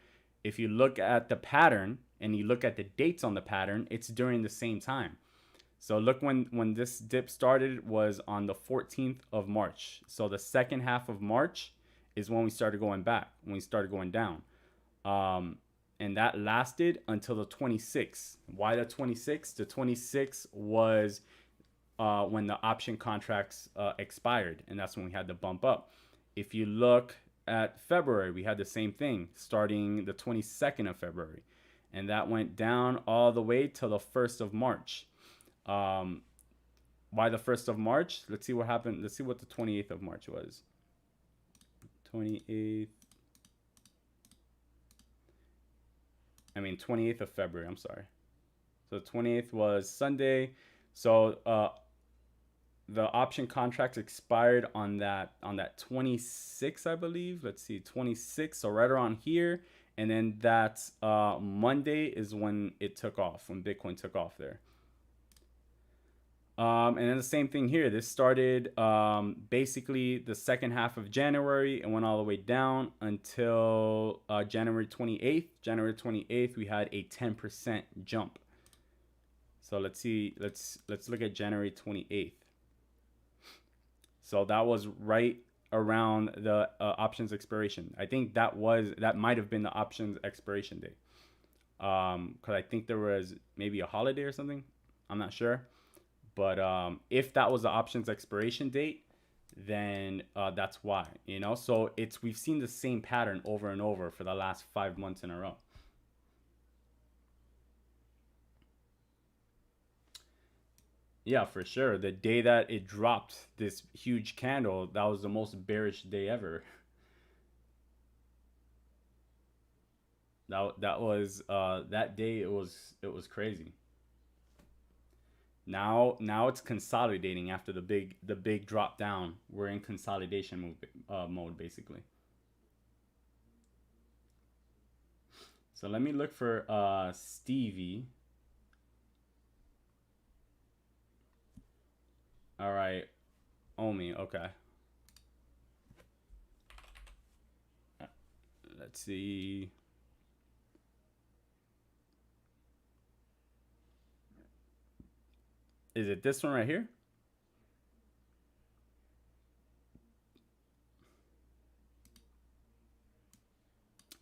If you look at the pattern and you look at the dates on the pattern, it's during the same time. So look, when this dip started was on the 14th of March. So the second half of March is when we started going back, when we started going down. And that lasted until the 26th. Why the 26th? The 26th was when the option contracts expired, and that's when we had to bump up. If you look at February, we had the same thing starting the 22nd of February, and that went down all the way till the 1st of March. Why the 1st of March? Let's see what happened. Let's see what the 28th of March was. 28th. I mean 28th of February. I'm sorry. So 28th was Sunday. So the option contracts expired on that 26th, I believe. Let's see, 26. So right around here. And then that Monday is when it took off, when Bitcoin took off there. And then the same thing here. This started basically the second half of January and went all the way down until January 28th. January 28th, we had a 10% jump. So let's see. Let's look at January 28th. So that was right around the options expiration. I think that might have been the options expiration date. Because I think there was maybe a holiday or something. I'm not sure. But if that was the options expiration date, then that's why, you know. So we've seen the same pattern over and over for the last 5 months in a row. Yeah, for sure. The day that it dropped this huge candle, that was the most bearish day ever. That was that day. It was crazy. Now it's consolidating after the big drop down. We're in consolidation mode basically. So let me look for Stevie. All right, Omi. Okay. Let's see. Is it this one right here?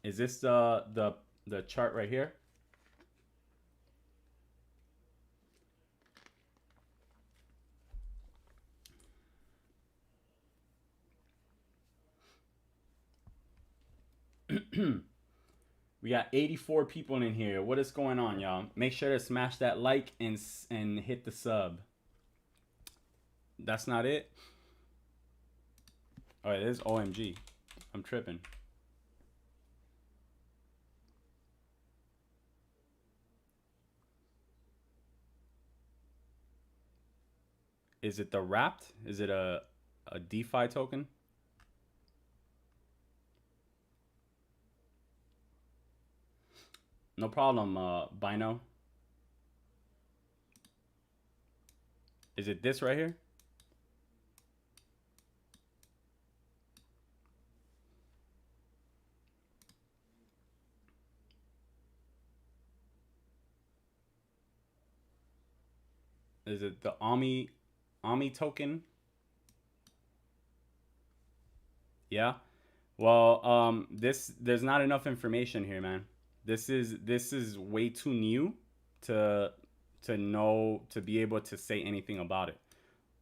Is this the chart right here? We got 84 people in here. What is going on, y'all? Make sure to smash that like and hit the sub. That's not it? Oh, it is OMG. I'm tripping. Is it the wrapped? Is it a DeFi token? No problem, Bino. Is it this right here? Is it the Ami token? Yeah. Well, there's not enough information here, man. This is way too new to know, to be able to say anything about it.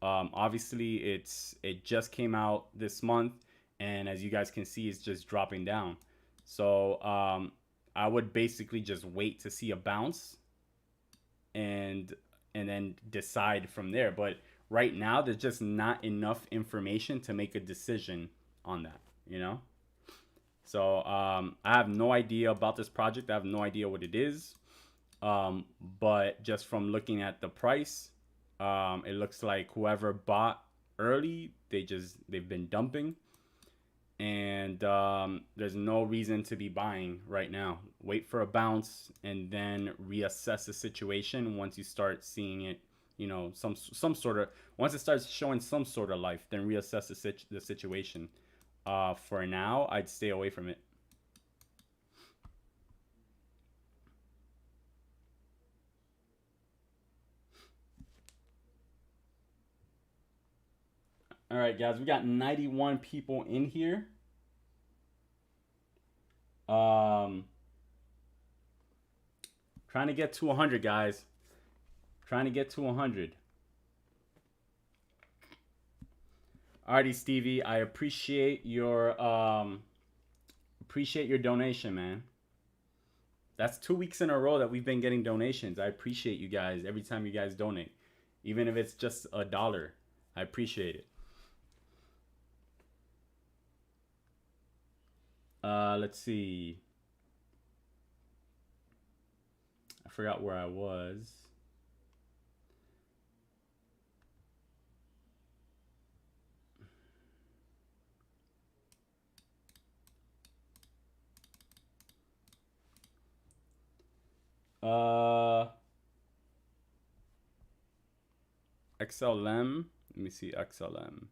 Obviously, it just came out this month, and as you guys can see, it's just dropping down. So I would basically just wait to see a bounce, and then decide from there. But right now, there's just not enough information to make a decision on that, you know. So I have no idea about this project. I have no idea what it is. But just from looking at the price, it looks like whoever bought early, they've been dumping, and there's no reason to be buying right now. Wait for a bounce and then reassess the situation once you start seeing it, you know, some sort of, once it starts showing some sort of life, then reassess the situation. For now, I'd stay away from it. All right, guys, we got 91 people in here. Trying to get to 100, guys. Trying to get to 100. Alrighty, Stevie, I appreciate your donation, man. That's 2 weeks in a row that we've been getting donations. I appreciate you guys every time you guys donate. Even if it's just $1, I appreciate it. Let's see. I forgot where I was. XLM. Let me see XLM.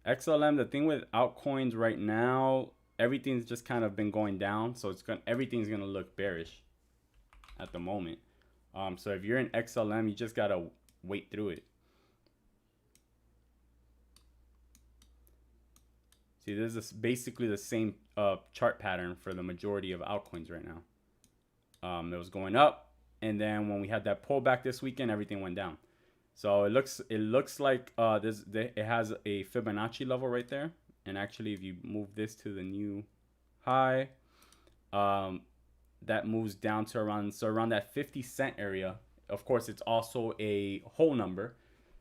XLM, the thing with altcoins right now, everything's just kind of been going down, so everything's gonna look bearish at the moment. So if you're in XLM, you just gotta wait through it. See, this is basically the same chart pattern for the majority of altcoins right now. It was going up, and then when we had that pullback this weekend, everything went down. So it looks like it has a Fibonacci level right there, and actually, if you move this to the new high, that moves down to around that 50 cent area. Of course, it's also a whole number,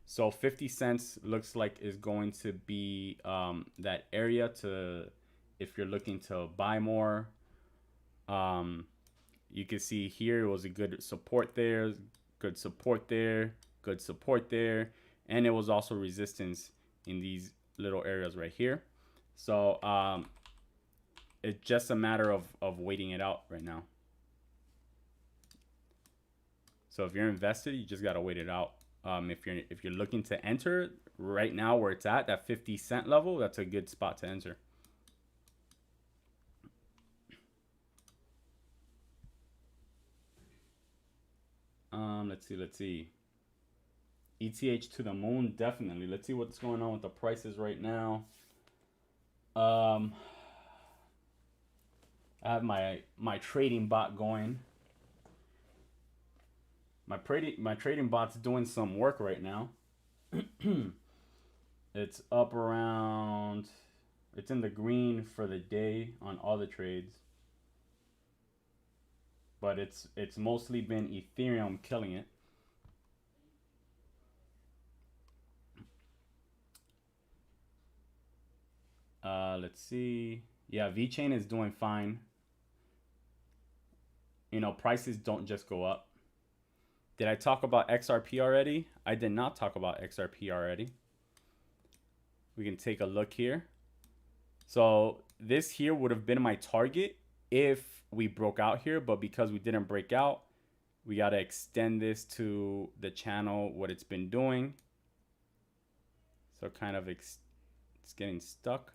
so 50 cents looks like is going to be that area to if you're looking to buy more. You can see here it was a good support there, good support there, good support there, and it was also resistance in these little areas right here. So it's just a matter of waiting it out right now. So if you're invested, you just gotta wait it out. If you're looking to enter right now where it's at, that 50 cent level, that's a good spot to enter. Let's see. ETH to the moon, definitely. Let's see what's going on with the prices right now. I have my trading bot going. My trading bot's doing some work right now. It's up around, it's in the green for the day on all the trades. But it's mostly been Ethereum killing it. Let's see. Yeah, VeChain is doing fine. You know, prices don't just go up. Did I talk about XRP already? I did not talk about XRP already. We can take a look here. So this here would have been my target if we broke out here, but because we didn't break out, we got to extend this to the channel, what it's been doing. So kind of it's getting stuck.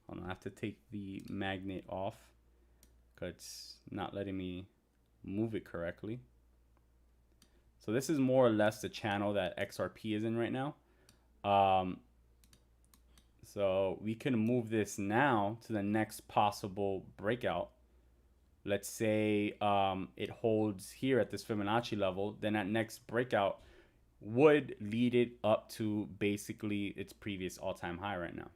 Hold on, I have to take the magnet off because it's not letting me move it correctly. So this is more or less the channel that XRP is in right now. So we can move this now to the next possible breakout. Let's say it holds here at this Fibonacci level, then that next breakout would lead it up to basically its previous all-time high right now.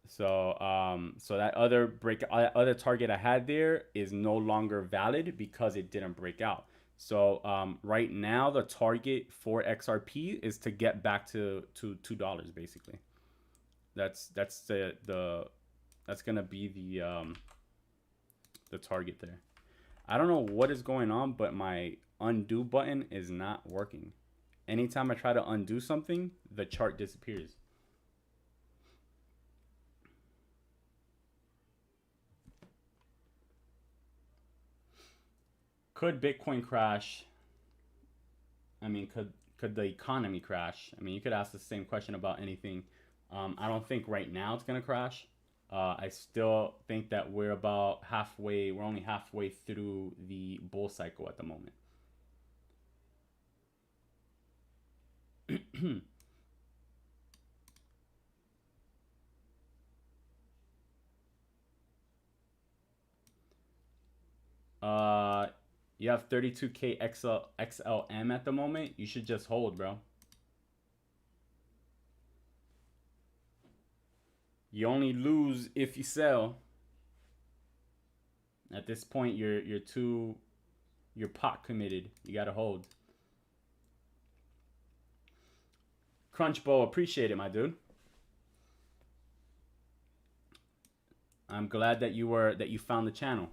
So so that other target I had there is no longer valid because it didn't break out. So right now the target for XRP is to get back to $2 basically. That's gonna be the target there. I don't know what is going on, but my undo button is not working. Anytime I try to undo something, the chart disappears. Could Bitcoin crash? I mean, could the economy crash? I mean, you could ask the same question about anything. I don't think right now it's gonna crash. I still think that we're about halfway. We're only halfway through the bull cycle at the moment. You have 32K XLM at the moment. You should just hold, bro. You only lose if you sell. At this point, you're too You're pot committed. You gotta hold. Crunchbow, appreciate it, my dude. I'm glad that you found the channel.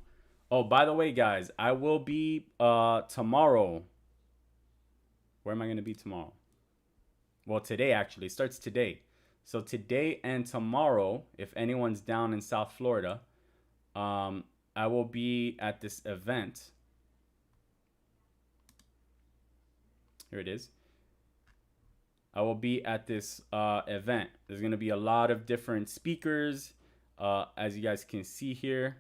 Oh, by the way, guys, I will be tomorrow. Where am I gonna be tomorrow? Well, today actually. It starts today. So today and tomorrow, if anyone's down in South Florida, I will be at this event. Here it is. I will be at this event. There's going to be a lot of different speakers, as you guys can see here.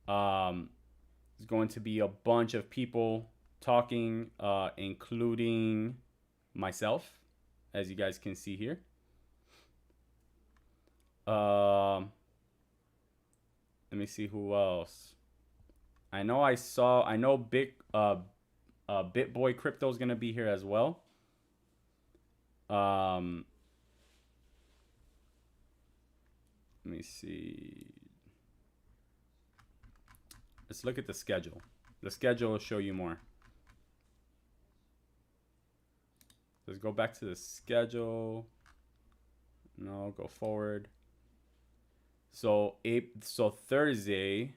There's going to be a bunch of people talking, including myself, as you guys can see here. Let me see who else. I know BitBoy Crypto is going to be here as well. Let me see. Let's look at the schedule. The schedule will show you more. Let's go back to the schedule. No, go forward. So Thursday,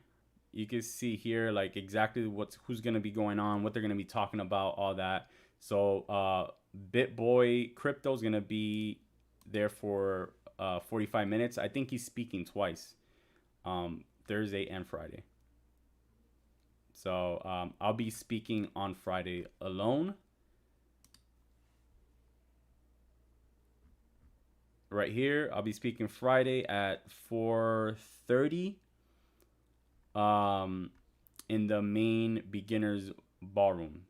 you can see here like exactly who's gonna be going on, what they're gonna be talking about, all that. So BitBoy Crypto is gonna be there for 45 minutes. I think he's speaking twice, Thursday and Friday. So I'll be speaking on Friday alone. Right here, I'll be speaking Friday at 4:30 in the main beginners ballroom.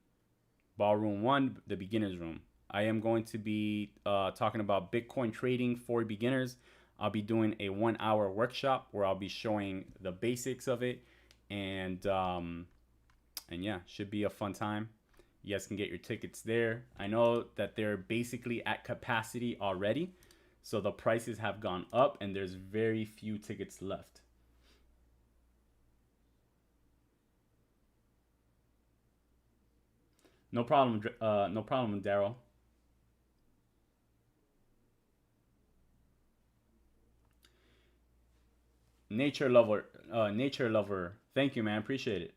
Ballroom 1, the beginners room. I am going to be talking about Bitcoin trading for beginners. I'll be doing a 1-hour workshop where I'll be showing the basics of it, and yeah, should be a fun time. You guys can get your tickets there. I know that they're basically at capacity already, so the prices have gone up and there's very few tickets left. No problem, Daryl. Nature lover. Thank you, man. Appreciate it.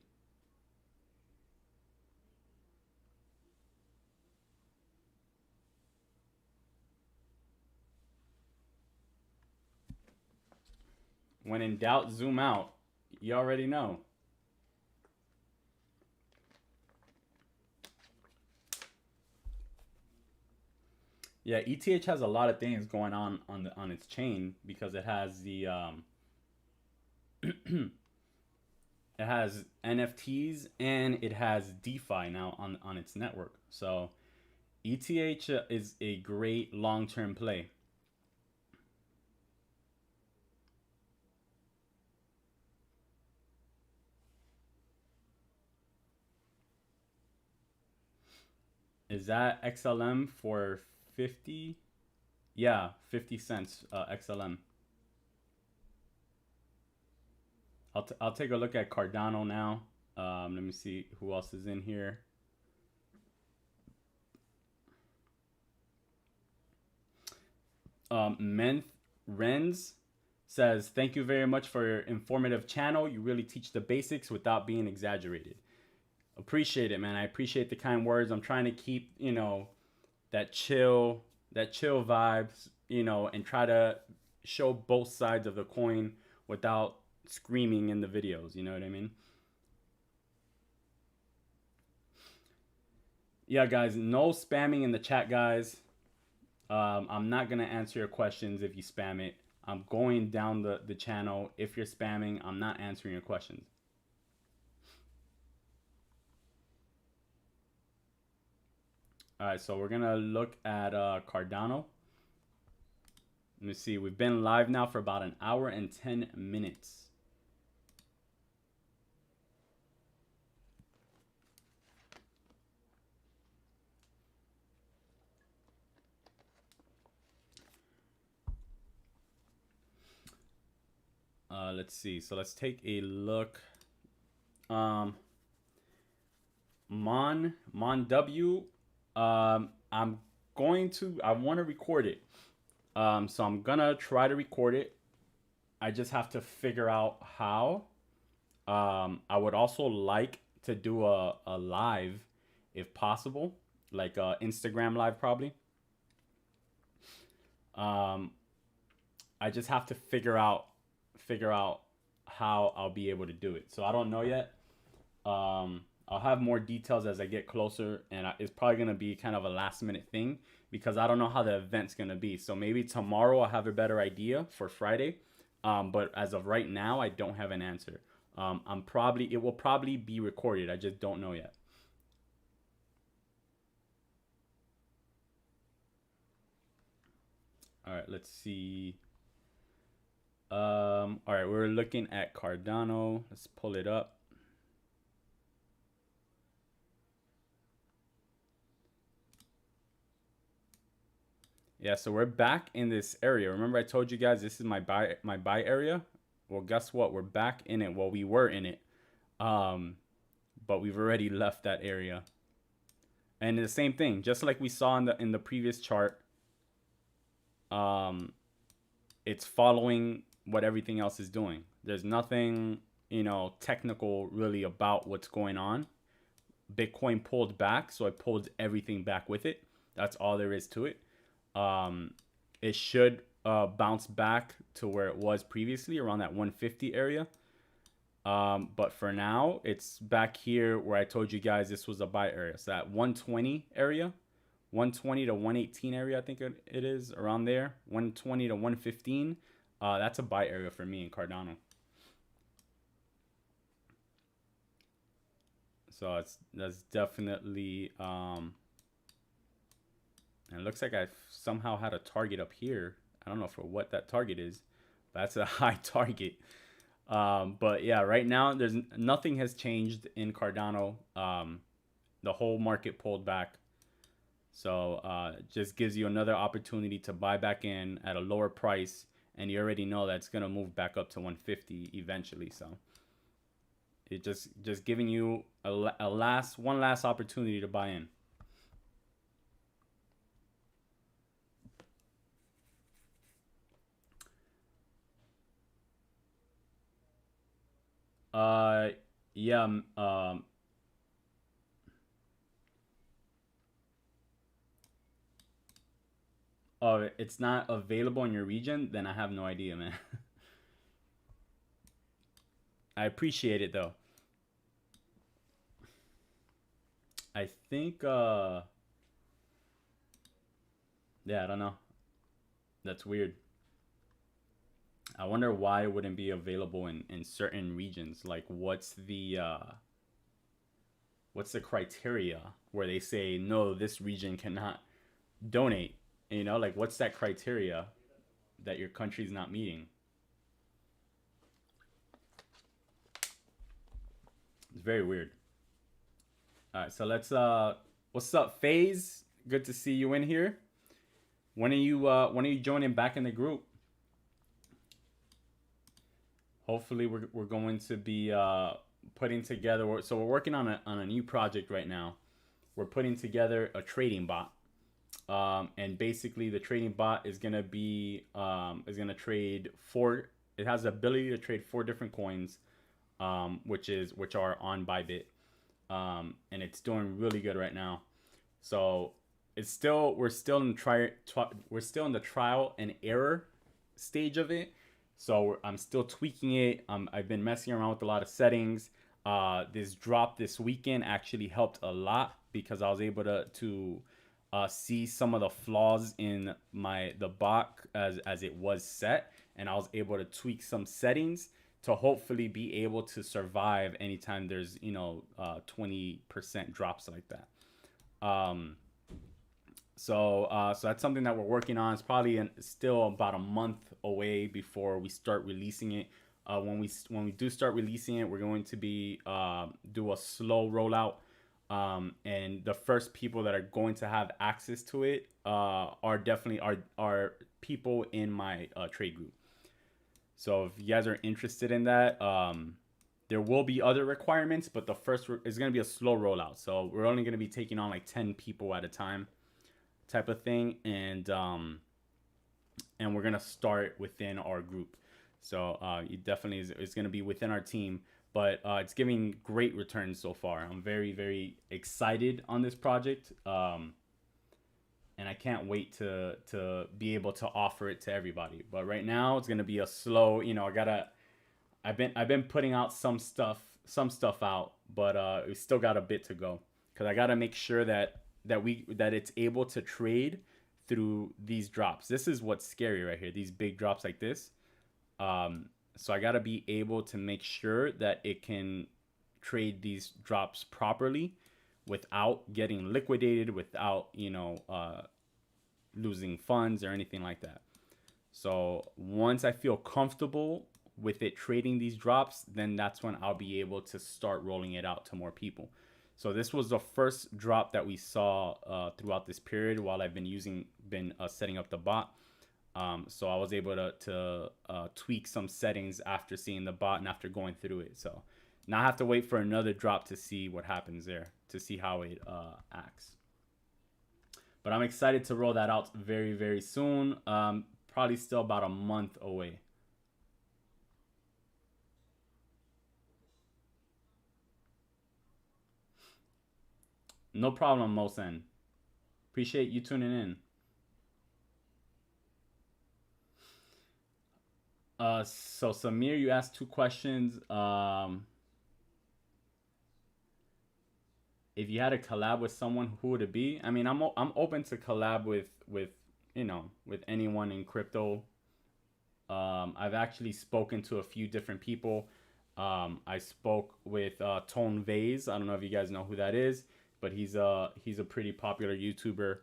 When in doubt, zoom out. You already know. Yeah, ETH has a lot of things going on its chain because it has the it has NFTs and it has DeFi now on its network. So ETH is a great long-term play. Is that XLM for 50? Yeah, 50 cents XLM. I'll take a look at Cardano now. Let me see who else is in here. Renz says, thank you very much for your informative channel. You really teach the basics without being exaggerated. Appreciate it, man. I appreciate the kind words. I'm trying to keep, that chill vibes, and try to show both sides of the coin without screaming in the videos. You know what I mean? Yeah, guys, no spamming in the chat, guys. I'm not going to answer your questions if you spam it. I'm going down the channel. If you're spamming, I'm not answering your questions. All right, so we're going to look at Cardano. Let me see. We've been live now for about an hour and 10 minutes. Let's see. So let's take a look. Mon W. I want to record it. So I'm gonna try to record it. I just have to figure out how. I would also like to do a live if possible, like Instagram live probably. I just have to figure out how I'll be able to do it. So I don't know yet. I'll have more details as I get closer, and it's probably gonna be kind of a last minute thing because I don't know how the event's gonna be. So maybe tomorrow I'll have a better idea for Friday. But as of right now, I don't have an answer. It will probably be recorded. I just don't know yet. All right, let's see. All right, we're looking at Cardano. Let's pull it up. Yeah, so we're back in this area. Remember I told you guys this is my buy area? Well, guess what? We're back in it. Well, we were in it. But we've already left that area. And the same thing, just like we saw in the previous chart, it's following what everything else is doing. There's nothing, technical really about what's going on. Bitcoin pulled back, so I pulled everything back with it. That's all there is to it. It should bounce back to where it was previously, around that 150 area. But for now, it's back here where I told you guys this was a buy area. So that 120 area, 120 to 118 area, I think it is, around there. 120 to 115, that's a buy area for me in Cardano. So that's definitely, and it looks like I somehow had a target up here. I don't know for what that target is, but that's a high target. But yeah, right now nothing has changed in Cardano. The whole market pulled back. So just gives you another opportunity to buy back in at a lower price. And you already know that's going to move back up to 150 eventually. So it just giving you one last opportunity to buy in. Yeah. Oh, it's not available in your region? Then I have no idea, man. I appreciate it though. I think yeah, I don't know. That's weird. I wonder why it wouldn't be available in certain regions. Like what's the criteria where they say no, this region cannot donate? Like what's that criteria that your country's not meeting? It's very weird. All right, so let's what's up, FaZe? Good to see you in here. When are you joining back in the group? Hopefully we're going to be putting together, so we're working on a new project right now. We're putting together a trading bot. And basically the trading bot is gonna trade it has the ability to trade 4 different coins, which are on Bybit. And it's doing really good right now. So we're still in the trial and error stage of it. So I'm still tweaking it. I've been messing around with a lot of settings. This drop this weekend actually helped a lot because I was able to see some of the flaws in the bot as it was set, and I was able to tweak some settings to hopefully be able to survive anytime there's 20% drops like that. So that's something that we're working on. It's probably still about a month away before we start releasing it. When we do start releasing it, we're going to be do a slow rollout. And the first people that are going to have access to it are definitely are people in my trade group. So if you guys are interested in that, There will be other requirements, but the first is going to be a slow rollout. So we're only going to be taking on like 10 people at a time type of thing. And we're going to start within our group. So it definitely is going to be within our team, but it's giving great returns so far. I'm very, very excited on this project. And I can't wait to be able to offer it to everybody. But right now it's going to be a slow, I've been putting out some stuff out, but we still got a bit to go, because I got to make sure that it's able to trade through these drops. This is what's scary right here, these big drops like this. So I got to be able to make sure that it can trade these drops properly without getting liquidated, without losing funds or anything like that. So once I feel comfortable with it trading these drops, then that's when I'll be able to start rolling it out to more people. So this was the first drop that we saw throughout this period while I've been setting up the bot. So I was able to tweak some settings after seeing the bot and after going through it. So now I have to wait for another drop to see what happens there, to see how it acts. But I'm excited to roll that out very, very soon. Probably still about a month away. No problem, Mosen. Appreciate you tuning in. So Samir, you asked 2 questions. If you had a collab with someone, who would it be? I mean, I'm open to collab with anyone in crypto. I've actually spoken to a few different people. I spoke with Tone Vase. I don't know if you guys know who that is, but he's a pretty popular YouTuber.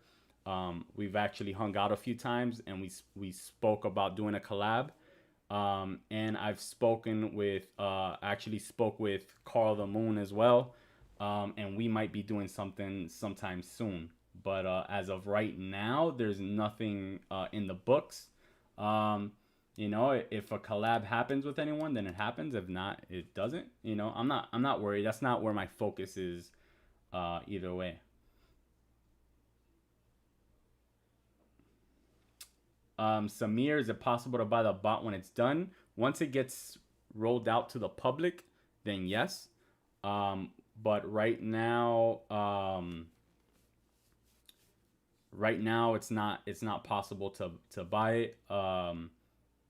We've actually hung out a few times, and we spoke about doing a collab. And I've spoken with actually spoke with Carl the Moon as well. And we might be doing something sometime soon. But as of right now, there's nothing in the books. If a collab happens with anyone, then it happens. If not, it doesn't. I'm not worried. That's not where my focus is either way. Samir, is it possible to buy the bot when it's done? Once it gets rolled out to the public, then yes. But right now it's not possible to buy it. And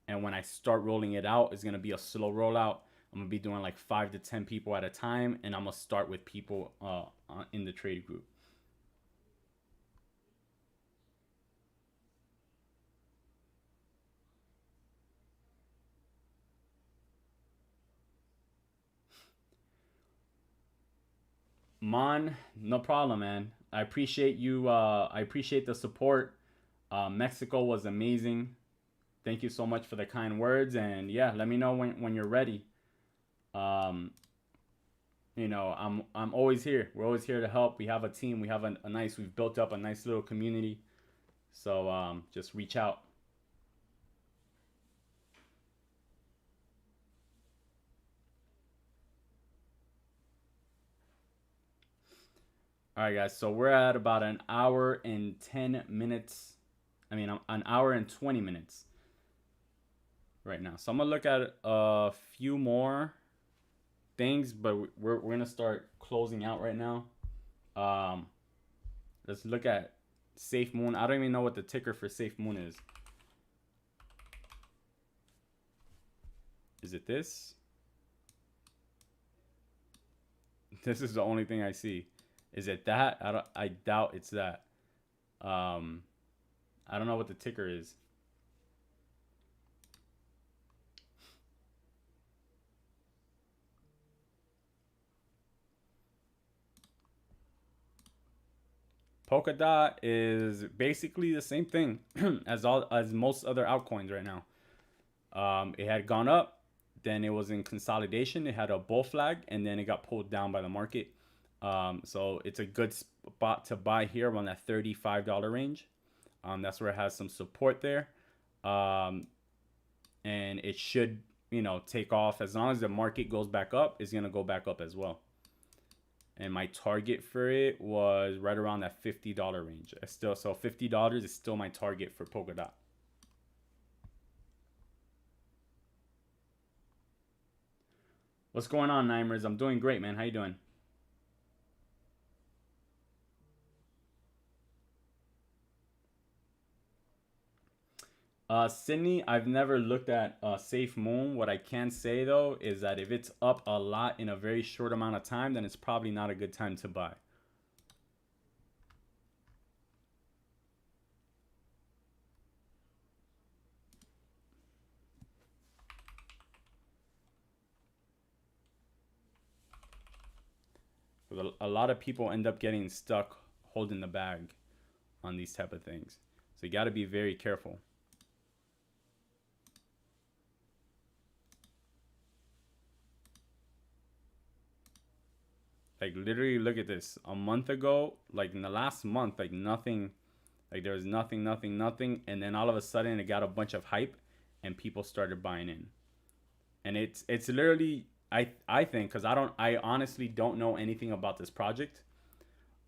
when I start rolling it out, it's gonna be a slow rollout. I'm gonna be doing like 5 to 10 people at a time, and I'm gonna start with people in the trade group. Mon, no problem, man. I appreciate you. I appreciate the support. Mexico was amazing. Thank you so much for the kind words. And yeah, let me know when you're ready. I'm always here. We're always here to help. We have a team. We have we've built up a nice little community. So just reach out. All right, guys. So we're at about an hour and 10 minutes. I mean, an hour and 20 minutes right now. So I'm going to look at a few more things, but we're going to start closing out right now. Let's look at Safe Moon. I don't even know what the ticker for Safe Moon is. Is it this? This is the only thing I see. Is it that? I doubt it's that. I don't know what the ticker is. Polkadot is basically the same thing as most other altcoins right now. It had gone up, then it was in consolidation. It had a bull flag, and then it got pulled down by the market. So it's a good spot to buy here around that $35 range. That's where it has some support there. And it should, you know, take off. As long as the market goes back up, it's going to go back up as well. And my target for it was right around that $50 range. So $50 is still my target for Polkadot. What's going on, Nimers? I'm doing great, man. How you doing? Sydney, I've never looked at Safe Moon. What I can say, though, is that if it's up a lot in a very short amount of time, then it's probably not a good time to buy. A lot of people end up getting stuck holding the bag on these type of things. So you got to be very careful. Like literally look at this. A month ago, like in the last month, like nothing, like there was nothing. And then all of a sudden it got a bunch of hype and people started buying in. And it's literally, I think, because I honestly don't know anything about this project.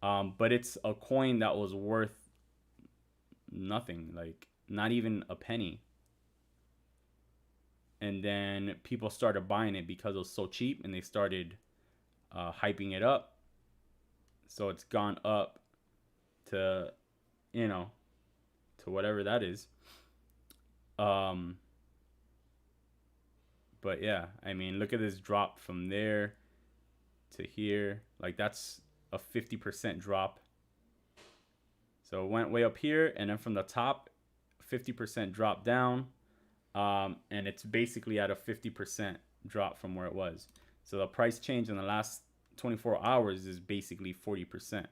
But it's a coin that was worth nothing, like not even a penny. And then people started buying it because it was so cheap, and they started hyping it up. So it's gone up to, you know, to whatever that is. But yeah, I mean, look at this drop from there to here. Like that's a 50% drop. So it went way up here, and then from the top, 50% drop down. And it's basically at a 50% drop from where it was. So the price change in the last 24 hours is basically 40%.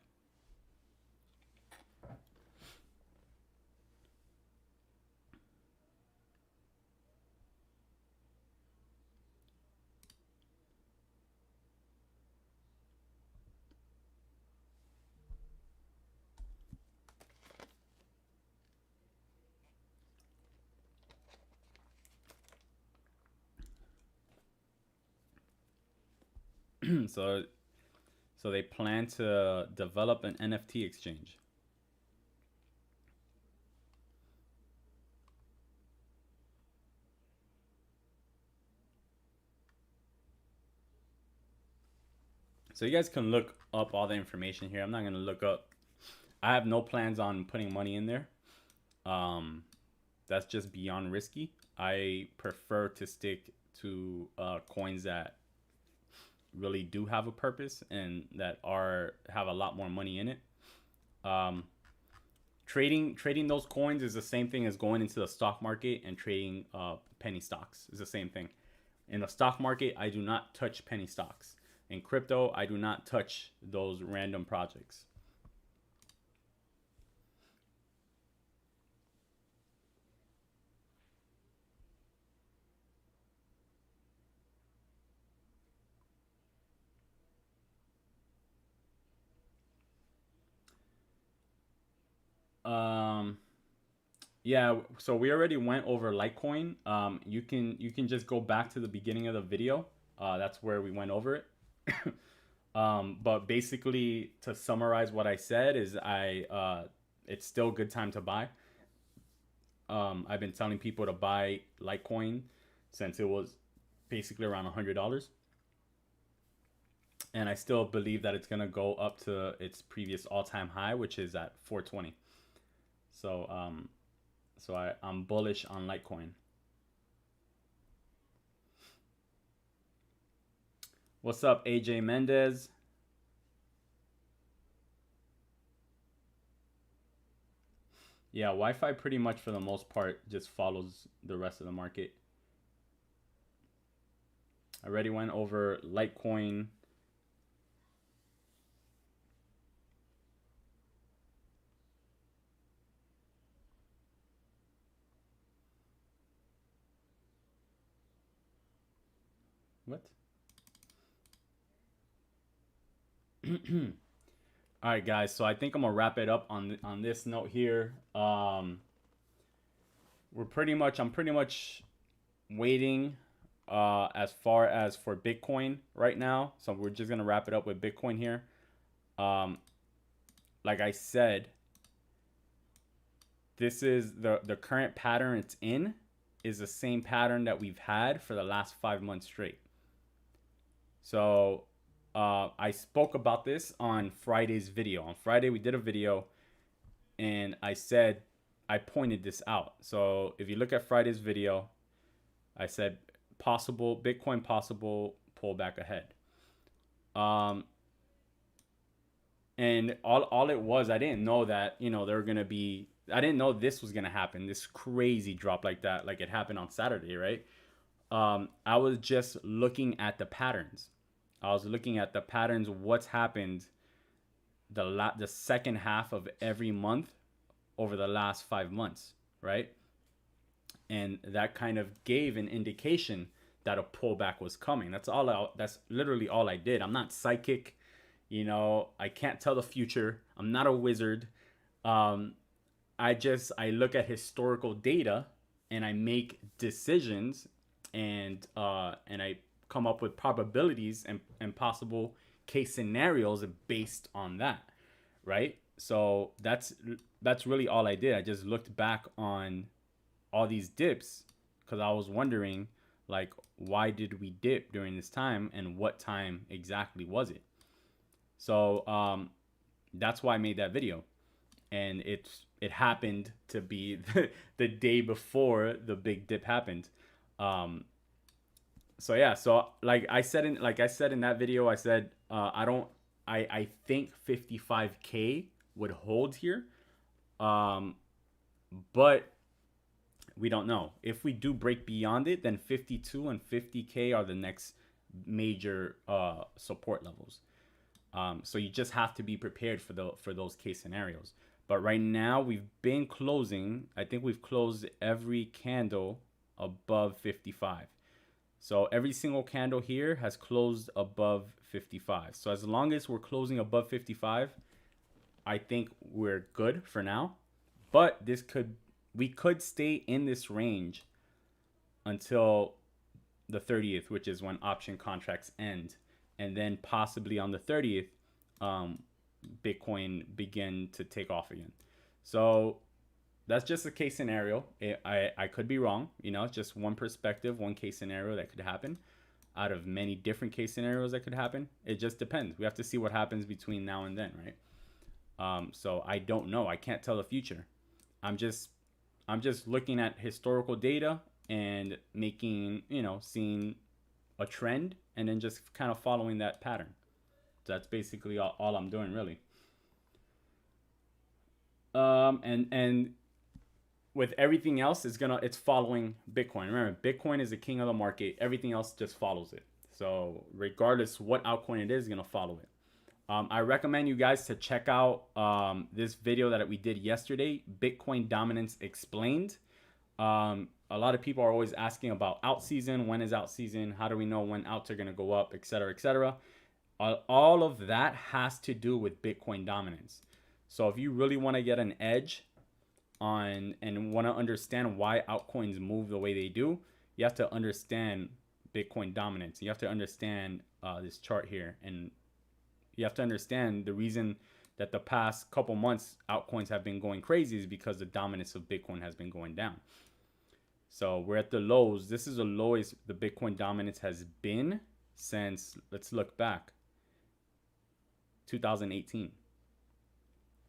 So they plan to develop an NFT exchange. So you guys can look up all the information here. I'm not going to look up. I have no plans on putting money in there. That's just beyond risky. I prefer to stick to coins that really do have a purpose and that have a lot more money in it. Trading those coins is the same thing as going into the stock market and trading penny stocks. It's the same thing. In the stock market, I do not touch penny stocks. In crypto, I do not touch those random projects. Yeah, so we already went over Litecoin. You can just go back to the beginning of the video. That's where we went over it. But basically, to summarize what I said is it's still a good time to buy. I've been telling people to buy Litecoin since it was basically around $100. And I still believe that it's gonna go up to its previous all-time high, which is at 420. So I'm bullish on Litecoin. What's up, AJ Mendez? Yeah, Wi-Fi pretty much for the most part just follows the rest of the market. I already went over Litecoin. What? All right, guys. So I think I'm gonna wrap it up on this note here. I'm pretty much waiting as far as for Bitcoin right now, so we're just gonna wrap it up with Bitcoin here. Like I said, this is the current pattern it's in is the same pattern that we've had for the last 5 months straight. So I spoke about this on Friday's video. On Friday, we did a video and I pointed this out. So if you look at Friday's video, I said Bitcoin possible pullback ahead. And all it was, I didn't know that, I didn't know this was going to happen. This crazy drop like that, like it happened on Saturday, right? I was just looking at the patterns. What's happened the second half of every month over the last 5 months, right? And that kind of gave an indication that a pullback was coming. That's literally all I did. I'm not psychic, I can't tell the future. I'm not a wizard. I look at historical data and I make decisions and I come up with probabilities and possible case scenarios based on that, right? So that's really all I did. I just looked back on all these dips because I was wondering, like, why did we dip during this time and what time exactly was it? So that's why I made that video. And it happened to be the day before the big dip happened. So yeah, so like I said in that video, I said I think 55K would hold here. But we don't know. If we do break beyond it, then 52 and 50K are the next major support levels. So you just have to be prepared for those case scenarios. But right now we've been closing. I think we've closed every candle above 55. So every single candle here has closed above 55. So as long as we're closing above 55, I think we're good for now. But we could stay in this range until the 30th, which is when option contracts end. And then possibly on the 30th, Bitcoin begin to take off again. So that's just a case scenario. I could be wrong. It's just one perspective, one case scenario that could happen out of many different case scenarios that could happen. It just depends. We have to see what happens between now and then, right? So I don't know. I can't tell the future. I'm just looking at historical data and making, seeing a trend and then just kind of following that pattern. So that's basically all I'm doing, really. And with everything else, it's following Bitcoin. Remember, Bitcoin is the king of the market. Everything else just follows it. So regardless what altcoin it is, gonna follow it. I recommend you guys to check out this video that we did yesterday, Bitcoin Dominance Explained. A lot of people are always asking about out season. When is out season? How do we know when outs are gonna go up, etc., etc.? All of that has to do with Bitcoin dominance. So if you really want to get an edge on and want to understand why altcoins move the way they do, you have to understand Bitcoin dominance. You have to understand this chart here, and you have to understand the reason that the past couple months altcoins have been going crazy is because the dominance of Bitcoin has been going down. So we're at the lows. This is the lowest the Bitcoin dominance has been since, let's look back, 2018.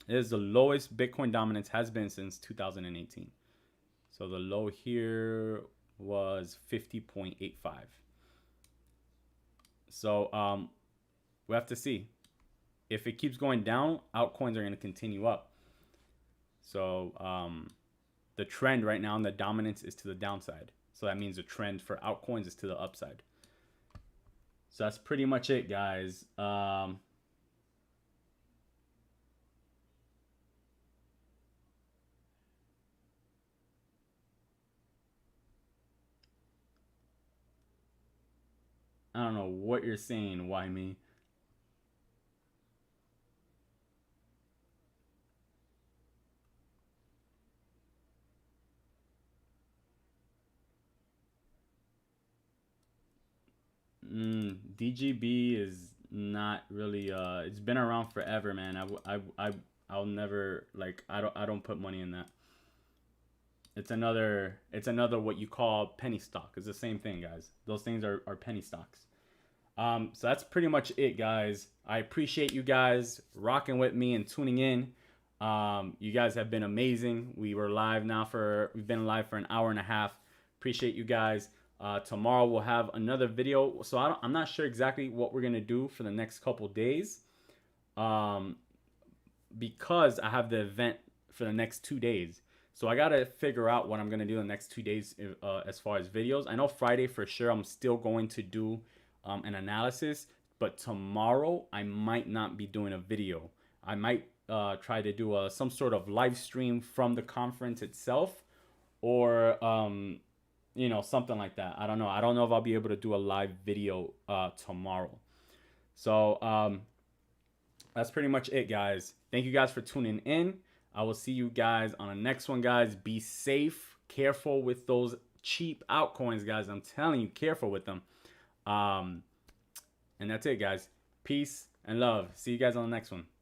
It is the lowest Bitcoin dominance has been since 2018. So the low here was 50.85. So we have to see. If it keeps going down, altcoins are going to continue up. So the trend right now in the dominance is to the downside. So that means the trend for altcoins is to the upside. So that's pretty much it, guys. I don't know what you're saying, why me? DGB is not really it's been around forever, man. I'll never, like, I don't put money in that. It's another what you call penny stock. It's the same thing, guys. Those things are penny stocks. So that's pretty much it, guys. I appreciate you guys rocking with me and tuning in. You guys have been amazing. We've been live for an hour and a half. Appreciate you guys. Tomorrow we'll have another video. So I'm not sure exactly what we're gonna do for the next couple days, because I have the event for the next 2 days. So I gotta figure out what I'm gonna do the next 2 days as far as videos. I know Friday for sure I'm still going to do an analysis, but tomorrow I might not be doing a video. I might try to do some sort of live stream from the conference itself, or you know, something like that. I don't know. I don't know if I'll be able to do a live video tomorrow. So that's pretty much it, guys. Thank you guys for tuning in. I will see you guys on the next one, guys. Be safe. Careful with those cheap altcoins, guys. I'm telling you, careful with them. And that's it, guys. Peace and love. See you guys on the next one.